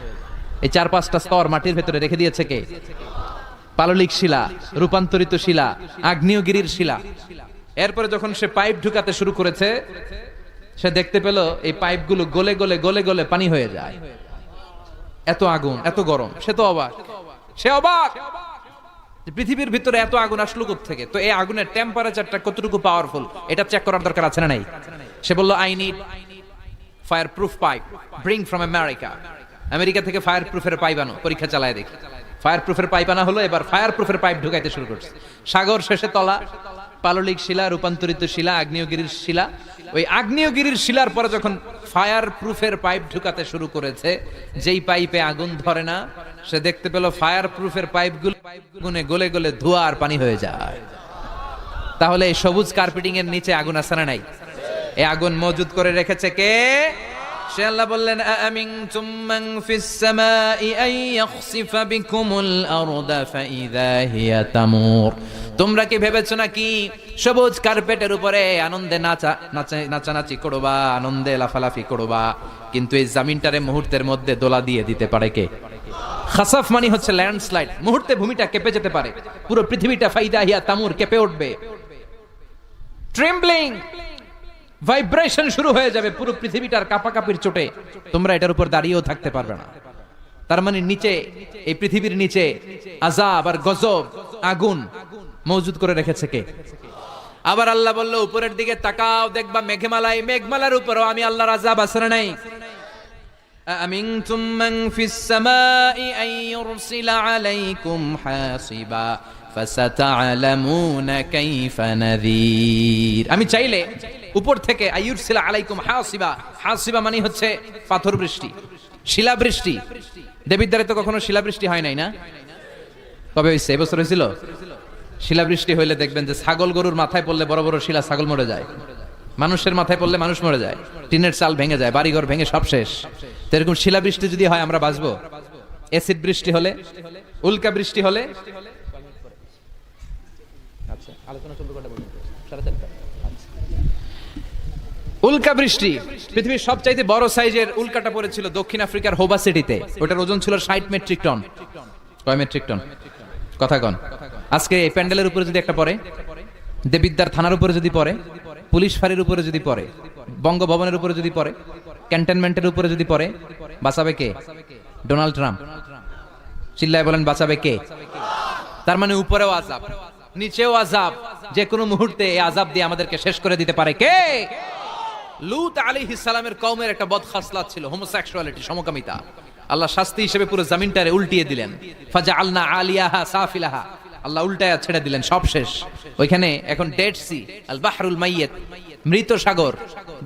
এই 4-5টা স্তর মাটির ভেতরে রেখে দিয়েছে কে? পাললিক শিলা, রূপান্তরিত শিলা, আগ্নেয়গিরির শিলা। এরপরে যখন সে পাইপ ঢুকাতে শুরু করেছে, সে দেখতে পেল এই পাইপগুলো গলে গলে গলে গলে পানি হয়ে যায়। এত আগুন, এত গরম! সে তো অবাক, সে অবাক পৃথিবীর ভিতরে এত আগুন আসলো কোত্থেকে। তো এই আগুনের টেম্পারেচারটা কতটুকু পাওয়ারফুল এটা চেক করার দরকার আছে না নাই? সে বলল, I need fire proof pipe, bring from America. America থেকে ফায়ার প্রুফের পাইপ আনো, পরীক্ষা চালায় দেখি। ফায়ার প্রুফের পাইপ আনা হলো, এবার ফায়ার প্রুফের পাইপ ঢুকাইতে শুরু করছে। সাগর শেষে তলা, পাললিক শিলা, রূপান্তরিত শিলা, আগ্নেয়গিরির শিলা। ওই আগ্নেয়গিরির শিলার পরে যখন ফায়ার প্রুফের পাইপ ঢুকাতে শুরু করেছে, যেই পাইপে আগুন ধরে না, সে দেখতে পেল ফায়ার প্রুফের পাইপগুলো গুনে গলে গলে ধোঁয়া আর পানি হয়ে যায়। তাহলে এই সবুজ কার্পেটিং এর নিচে আগুন আছে না নাই? এই আগুন মজুদ করে রেখেছে কে? সে আল্লাহ বললেন, আমিনতুম মান ফিস সামাই আন ইয়াখসিফা বিকুমুল আরদা ফাইযা হিয়া তামুর। তোমরা কি ভেবেছো নাকি সবুজ কার্পেটের উপরে আনন্দে নাচানাচি করবা, আনন্দে লাফালাফি করবা, কিন্তু এই জমিনটারে মুহূর্তের মধ্যে দোলা দিয়ে দিতে পারে কে? খাসাফ মানে হচ্ছে ল্যান্ডস্লাইড, মুহূর্তে ভূমিটা কেঁপে যেতে পারে, পুরো পৃথিবীটা ফাইদা হিয়া তামুর কেঁপে উঠবে, ট্রেম্বলিং, ভাইব্রেশন শুরু হয়ে যাবে, পুরো পৃথিবীটার কাঁপাকাঁপির চোটে তোমরা এটার উপর দাঁড়িয়েও থাকতে পারবে না। তার মানে নিচে, এই পৃথিবীর নিচে আযাব আর গজব, আগুন মজুদ করে রেখেছে কে? আবার আল্লাহ বলল, উপরের দিকে তাকাও, দেখবা মেঘমালায়, মেঘমালার উপরও আমি আল্লাহর আযাব আছে না নাই? আমিনতুম মান ফিস সামাই আন ইউরসিলা আলাইকুম হাসিবা ফাসাতা'লামুনা কাইফা নাযীর। আমি চাইলে উপর থেকে আইয়ুরসিলা আলাইকুম হাসিবা, হাসিবা মানে হচ্ছে পাথর বৃষ্টি, শিলা বৃষ্টি। দেবিদ্বারে তো কখনো শিলা বৃষ্টি হয় নাই না? কবে হয়েছে? এবছর হয়েছিল। শিলা বৃষ্টি হইলে দেখবেন যে ছাগল গরুর মাথায় পড়লে বড় বড় শিলা, ছাগল মরে যায়। মানুষের মাথায় পড়লে মানুষ মরে যায়, টিনের চাল ভেঙে যায়, বাড়িঘর ভেঙে সব শেষ। তো এরকম শিলা বৃষ্টি যদি হয় আমরা বাঁচবো? অ্যাসিড বৃষ্টি হলে, উল্কা বৃষ্টি হলে, উল্কা বৃষ্টি, পৃথিবীর সবচাইতে বড় সাইজের উল্কাটা পড়েছিল দক্ষিণ আফ্রিকার হোবা সিটিতে। ওটার ওজন ছিল 60 মেট্রিক টন। কয় মেট্রিক টন? কথা কন। আজকে এই প্যান্ডেলের উপরে যদি একটা পড়ে, দেবিদ্বার থানার উপরে যদি পড়ে, পুলিশ ফাঁড়ির উপরে যদি পড়ে, বঙ্গভবনের উপরে যদি পড়ে, ক্যান্টনমেন্টের উপরে যদি পড়ে, বাঁচাবে কে? Donald Trump. চিল্লায় বলেন, বাঁচাবে কে? তার মানে উপরেও আযাব, নিচেও আযাব, যে কোনো মুহূর্তে এই আযাব দিয়ে আমাদেরকে শেষ করে দিতে পারে কে? লূত আলাইহিস সালামের কওমের একটা বদখাসলাত ছিল, হোমোসেক্সুয়ালিটি, সমকামিতা। আল্লাহ শাস্তি হিসেবে পুরো জমিনটারে উল্টিয়ে দিলেন। ফাজআলনা আলিয়াহা সাফিলাহা, আল্লাহ উল্টায়া ছেড়ে দিলেন, সব শেষ। ওইখানে এখন ডেড সি, আল বাহরুল মাইয়িত, মৃত সাগর,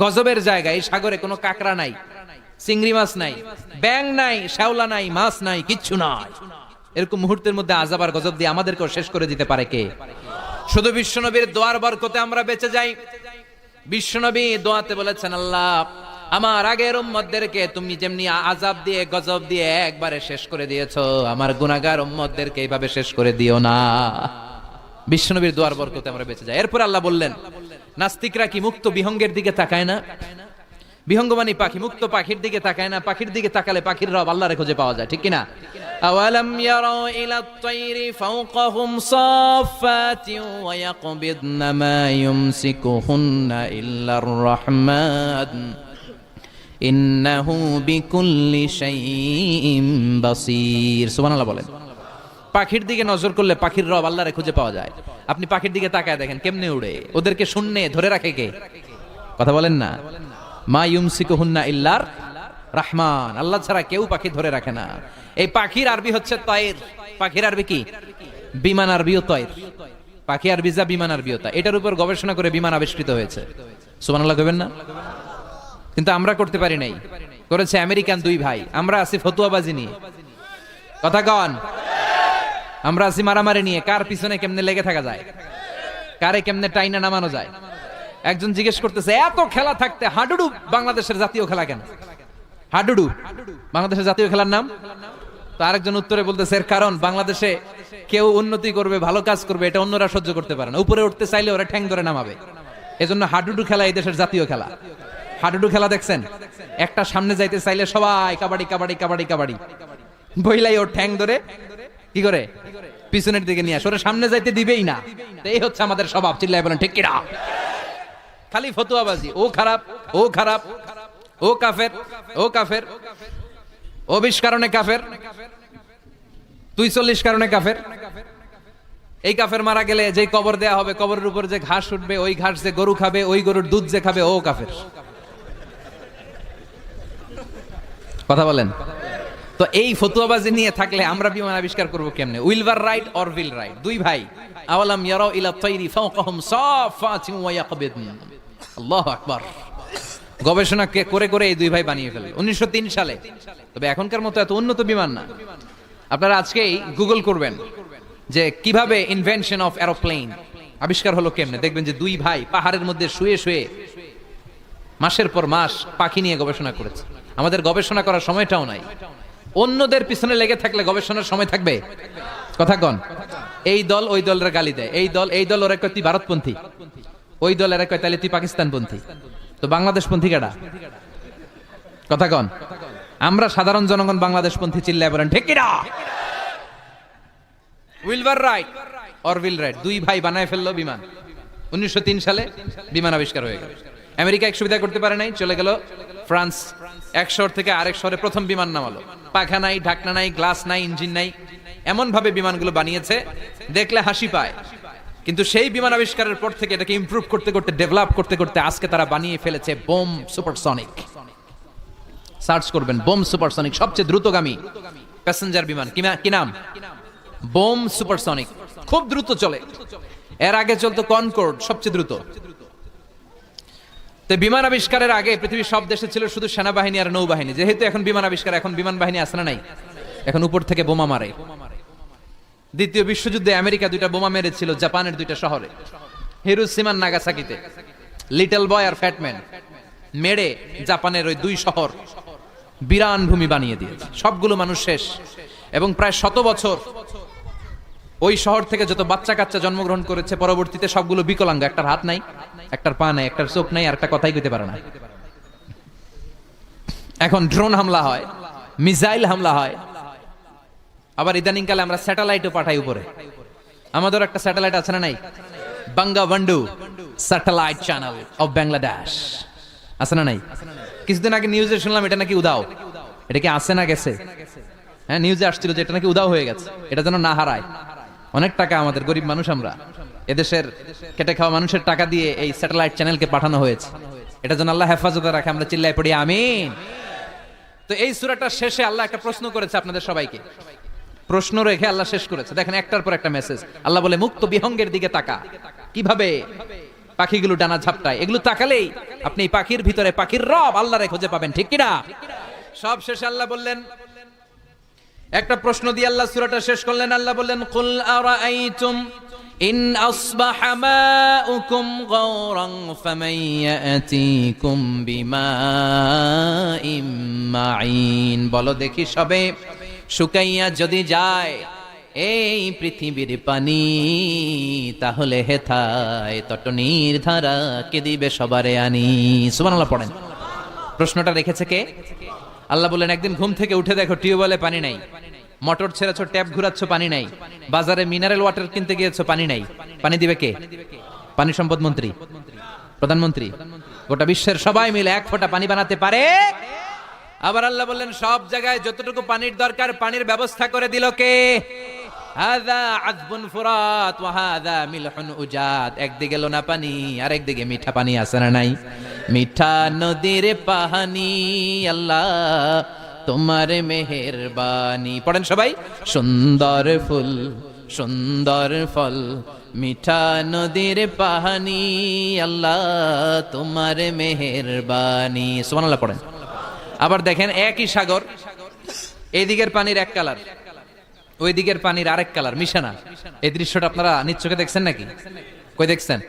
গজবের জায়গা। এই সাগরে কোনো কাকড়া নাই, চিংড়ি মাছ নাই, ব্যাং নাই, শ্যাওলা নাই, মাছ নাই, কিচ্ছু নাই। এরকম মুহূর্তের মধ্যে আযাব আর গজব দিয়ে আমাদেরকেও শেষ করে দিতে পারে কে? শুধু বিশ্বনবীর দোয়ার বরকতে আমরা বেঁচে যাই। বিশ্বনবী দোয়াতে বলেছেন, আল্লাহ আমার আগের উম্মতদেরকে তুমি যেমনি আযাব দিয়ে গজব দিয়ে একবারে শেষ করে দিয়েছো, আমার গুনাহগার উম্মতদেরকে এইভাবে শেষ করে দিও না। বিশ্বনবীর দোয়ার বরকতে আমরা বেঁচে যাই। এরপর আল্লাহ বললেন, নাস্তিকরা কি মুক্ত বিহঙ্গের দিকে তাকায় না? বিহঙ্গ মানে পাখি, মুক্ত পাখির দিকে তাকায় না? পাখির দিকে তাকালে পাখির রব আল্লাহরে খুঁজে পাওয়া যায়, ঠিক কি না? আওয়ালাম ইয়ারাউ ইলাত তায়রি ফাওকাহুম সাফাতিন ওয়া ইয়াকবিদনা মা ইউমসিকুহুন্না ইল্লার রাহমান ইন্নাহু বিকুল্লি শাইইন বাসীর। সুবহানাল্লাহ বলেন। পাখির দিকে নজর করলে পাখির রব আল্লাহরে খুঁজে পাওয়া যায়। আপনি পাখির দিকে তাকায় দেখেন কেমনে উড়ে, ওদেরকে শূন্যে ধরে রাখে কে? কথা বলেন না। মা ইউমসিকুহুন্না ইল্লার রাহমান, আল্লাহ ছাড়া কেউ পাখি ধরে রাখে না। এই পাখির আরবি হচ্ছে তয়ের। পাখির আরবি কি? বিমান আরবিও তয়ের। পাখি আরবি যা, বিমান আরবিও তা। এটার উপর গবেষণা করে বিমান আবিষ্কৃত হয়েছে। সুবহানাল্লাহ কইবেন না? কিন্তু আমরা করতে পারি নাই, করেছে আমেরিকান দুই ভাই। আমরা আছি ফতুয়াবাজি নিয়ে, কথা কন। আমরা আছি মারামারি নিয়ে, কার পিছনে কেমনে লেগে থাকা যায়, কারে কেমনে টাইনা নামানো যায়। একজন জিজ্ঞেস করতেছে, এত খেলা থাকতে হাডুডু বাংলাদেশের জাতীয় খেলা কেন? হাডুডু বাংলাদেশের জাতীয় খেলার নাম? তো আরেকজন উত্তরে বলতেছে, এর কারণ বাংলাদেশে কেউ উন্নতি করবে, ভালো কাজ করবে, এটা অন্যরা সহ্য করতে পারে না। উপরে উঠতে চাইলে ওরা ঠ্যাং ধরে নামাবে। এজন্য হাডুডু খেলা এই দেশের জাতীয় খেলা। হাডুডু খেলা দেখছেন? একটা সামনে যাইতে চাইলে সবাই কাবাডি কাবাডি কাবাডি কাবাডি বইলাই ওর ঠ্যাং ধরে কি করে পিছনের দিকে নিয়ে আসে, ওরা সামনে যাইতে দিবেই না। এই হচ্ছে আমাদের স্বভাব। চিল্লায় বলেন ঠিক কিনা? খালি ফতুয়াবাজি, ও খারাপ, ও খারাপ, ও কাফের, ও কাফের, ও 20 কারণে কাফের, তুই 40 কারণে কাফের। এই কাফের মারা গেলে যে কবর দেয়া হবে, কবরের উপর যে ঘাস উঠবে, ওই ঘাস যে গরু খাবে, ওই গরুর দুধ যে খাবে, ও কাফের। কথা বলেন। তো এই ফতুয়াবাজি নিয়ে থাকলে আমরা বিমান আবিষ্কার করব কেমনে? উইলভার রাইট অর উইল রাইট? দুই ভাই, আওয়ালাম ইয়ারাউ ইলা তায়রি ফাওকাহুম সাফাতিন ওয়া ইয়াকবিদন। আল্লাহু আকবার। গবেষণা করে করে এই দুই ভাই বানিয়ে ফেলল 1903 সালে। তবে এখনকার মতো এত উন্নত বিমান না। আপনারা আজকেই গুগল করবেন যে কিভাবে ইনভেনশন অফ এরোপ্লেন আবিষ্কার হলো কেমনে, দেখবেন যে দুই ভাই পাহাড়ের মধ্যে শুয়ে শুয়ে মাসের পর মাস পাখি নিয়ে গবেষণা করেছে। আমাদের গবেষণা করার সময়টাও নাই। অন্যদের পিছনে লেগে থাকলে গবেষণার সময় থাকবে? কথা কন। এই দল ওই দলের গালি দেয়, এই দল ওরা কয় তুই ভারতপন্থী, ওই দল এরা কয় তাহলে তুই পাকিস্তানপন্থী। তো বাংলাদেশপন্থী কেডা? কথা কন। আমরা সাধারণ জনগণ বাংলাদেশপন্থী। চিল্লায় বলেন ঠিক কিনা? উইলভার রাইট অর উইল রাইট, দুই ভাই বানায় ফেললো বিমান। 1903 সালে বিমান আবিষ্কার হয়ে গেল। আমেরিকা এক সুবিধা করতে পারে নাই, চলে গেল ফ্রান্স। এক শহর থেকে আরেক শহরে প্রথম বিমান নামালো। পাখা নাই, ঢাকনা নাই, গ্লাস নাই, ইঞ্জিন নাই, এমন ভাবে বিমানগুলো বানিয়েছে দেখলে হাসি পায়। কিন্তু সেই বিমান আবিষ্কারের পর থেকে এটাকে ইমপ্রুভ করতে করতে, ডেভেলপ করতে করতে আজকে তারা বানিয়ে ফেলেছে বোম সুপারসনিক। সার্চ করবেন বোম সুপারসনিক, সবচেয়ে দ্রুতগামী প্যাসেঞ্জার বিমান। কি নাম? Bomb supersonic. খুব দ্রুত চলে। এর আগে চলতো কনকর্ড, সবচেয়ে দ্রুত। তো বিমান আবিষ্কারের আগে পৃথিবীর সব দেশে ছিল শুধু সেনাবাহিনী আর নৌবাহিনী। যেহেতু এখন বিমান আবিষ্কার, এখন বিমান বাহিনী আছে না নাই? এখন উপর থেকে বোমা মারে। দ্বিতীয় বিশ্বযুদ্ধে আমেরিকা 2টা বোমা মেরেছিল জাপানের 2টা শহরে, হিরোশিমা আর নাগাসাকিতে। লিটল বয় আর ফ্যাটম্যান মেরে জাপানের ওই 2 শহর বিরান ভূমি বানিয়ে দিয়েছে। সবগুলো মানুষ শেষ। এবং প্রায় 100 বছর ওই শহর থেকে যত বাচ্চা কাচ্চা জন্মগ্রহণ করেছে পরবর্তীতে সবগুলো বিকলাঙ্গ। একটার হাত নাই, একটার পা নাই, একটার চোখ নাই, আর একটা কথাই কইতে পারে না। এখন ড্রোন হামলা হয়, মিসাইল হামলা হয়, আবার ইদানিং কালে আমরা স্যাটেলাইটও পাঠাই উপরে। আমাদের একটা স্যাটেলাইট আছে না নাই? বাঙ্গাবন্ধু স্যাটেলাইট চ্যানেল অফ বাংলাদেশ আছে না নাই? কিছুদিন আগে নিউজে শুনলাম এটা নাকি উদাও। এটা কি আছে না গেছে? হ্যাঁ, নিউজে আসছিল যে এটা নাকি উদাও হয়ে গেছে। এটা যেন না হারায়। অনেক টাকা আমাদের, গরিব মানুষ আমরা, এদেশের খেটে খাওয়া মানুষের টাকা দিয়ে এই স্যাটেলাইট চ্যানেলকে পাঠানো হয়েছে। এটা যেন আল্লাহ হেফাজতে রাখে, আমরা চিল্লাই পড়ি আমিন। তো এই সূরাটার শেষে আল্লাহ একটা প্রশ্ন করেছে আপনাদের সবাইকে, প্রশ্ন রেখে আল্লাহ শেষ করেছে। দেখেন একটার পর একটা মেসেজ। আল্লাহ বলে মুক্ত বিহঙ্গের দিকে তাকা, কিভাবে পাখিগুলো ডানা ঝাপটায়, এগুলো তাকালেই আপনি পাখির ভিতরে পাখির রব আল্লাহরে খুঁজে পাবেন, ঠিক কিনা? সব শেষে আল্লাহ বললেন, একটা প্রশ্ন দিয়ে আল্লাহ সূরাটা শেষ করলেন। আল্লাহ বললেন, কুল আরাআইতুম ইন আসবাহা মাউকুম গাওরান ফামান ইয়াতিকুম বিমাইম মাইন। বলো দেখি সবে, শুকাইয়া যদি যায় এই পৃথিবীর পানি, তাহলে হেথায় তটনির ধারা কে দিবে সবারে আনি। সুবহানাল্লাহ পড়েন। প্রশ্নটা রেখেছে কে? আল্লাহ বললেন, একদিন ঘুম থেকে উঠে দেখো টিউবওয়েলে পানি নাই, মোটর ছেড়েছো, ট্যাপ ঘুরাচ্ছ, পানি নাই, বাজারে মিনারেল ওয়াটার কিনতে গিয়েছো, পানি নাই, পানি দিবে কে? পানি সম্পদ মন্ত্রী, প্রধানমন্ত্রী, গোটা বিশ্বের সবাই মিলে এক ফোঁটা পানি বানাতে পারে? আবার আল্লাহ বললেন, সব জায়গায় যতটুকু পানির দরকার পানির ব্যবস্থা করে দিল কে? হাযা আযবুন ফুরাত ওয়া হাযা মিলহুন উজাত। একদিকে লোনা পানি আর একদিকে মিঠা পানি, আছে না নাই? মিঠা নদীর পানি আল্লাহ তোমার মেহেরবানি। পড়েন সবাই, সুন্দর ফুল সুন্দর ফল, মিঠা নদীর পানি আল্লাহ তোমার মেহেরবানি। সুবহানাল্লাহ পড়েন। আবার দেখেন একই সাগর, এই দিকের পানির এক কালার, ওই দিকের পানির আরেক কালার, মিশানা। এই দৃশ্যটা আপনারা নিজ চোখে দেখছেন নাকি? কই দেখছেন?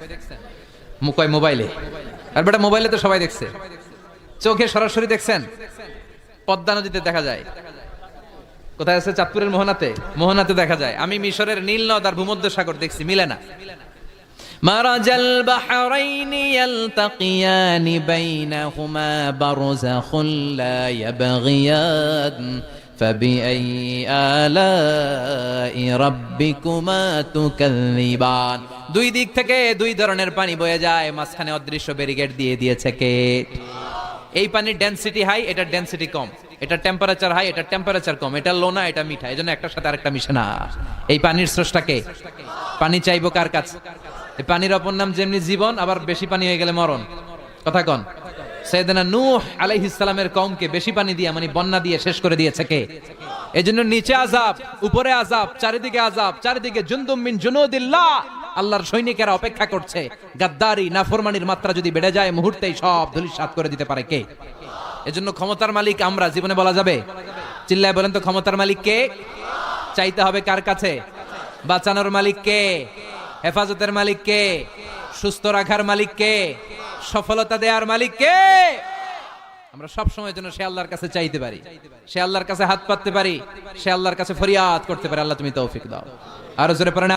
কয় মোবাইলে? আর বেটা মোবাইলে তো সবাই দেখছে, চোখে সরাসরি দেখছেন? পদ্মা নদীতে দেখা যায়। কোথায় আছে? চাঁদপুরের মোহনাতে, মোহনাতে দেখা যায়। আমি মিশরের নীল নদ আর ভূমধ্য সাগর দেখছি, মিলে না। মারাজাল বাহরাইনি ইয়ালতাকিয়ানি বাইনাহুমা বারযাখুন লা ইয়াবগিয়ান ফাবিআই আলাই রাব্বিকুমা তুকাযযিবান। দুই দিক থেকে দুই ধরনের পানি বয়ে যায়, মাঝখানে অদৃশ্য ব্যারিকেড দিয়ে দিয়েছে কে? এই পানির ডেনসিটি হাই, এটা ডেনসিটি কম, এটা টেম্পারেচার হাই, এটা টেম্পারেচার কম, এটা লোনা, এটা মিঠা, এজন্য একটার সাথে আরেকটা মিশে না। এই পানির স্রষ্টা কে? পানি চাইবো কার কাছে? এই পানির অপর নাম যেমনি জীবন, আবার বেশি পানি হয়ে গেলে মরণ। কথা কন। সাইয়েদনা নূহ আলাইহিস সালামের কওমকে বেশি পানি দিয়ে, মানে বন্যা দিয়ে শেষ করে দিয়েছে কে? এজন্য নিচে আযাব, উপরে আযাব, চারিদিকে আযাব, চারিদিকে জুনদুম মিন জুনুদিল্লাহ, আল্লাহর সৈনিকেরা অপেক্ষা করছে। গাদ্দারি নাফরমানির মাত্রা যদি বেড়ে যায়, মুহূর্তেই সব ধূলিসাৎ করে দিতে পারে কে? এজন্য ক্ষমতার মালিক আমরা, জীবনে বলা যাবে? চিল্লায় বলেন তো, ক্ষমতার মালিক কে? চাইতে হবে কার কাছে? বাঁচানোর মালিক কে? হেফাজতের মালিক কে? সুস্থ রাখার মালিক কে? সফলতা দেওয়ার মালিক কে? আমরা সব সময় যেন সে আল্লাহর কাছে চাইতে পারি, সে আল্লাহর কাছে হাত পাততে পারি, সে আল্লাহর কাছে ফরিয়াদ করতে পারি, আল্লাহ তুমি তৌফিক দাও। আরো জোরে পড়েন।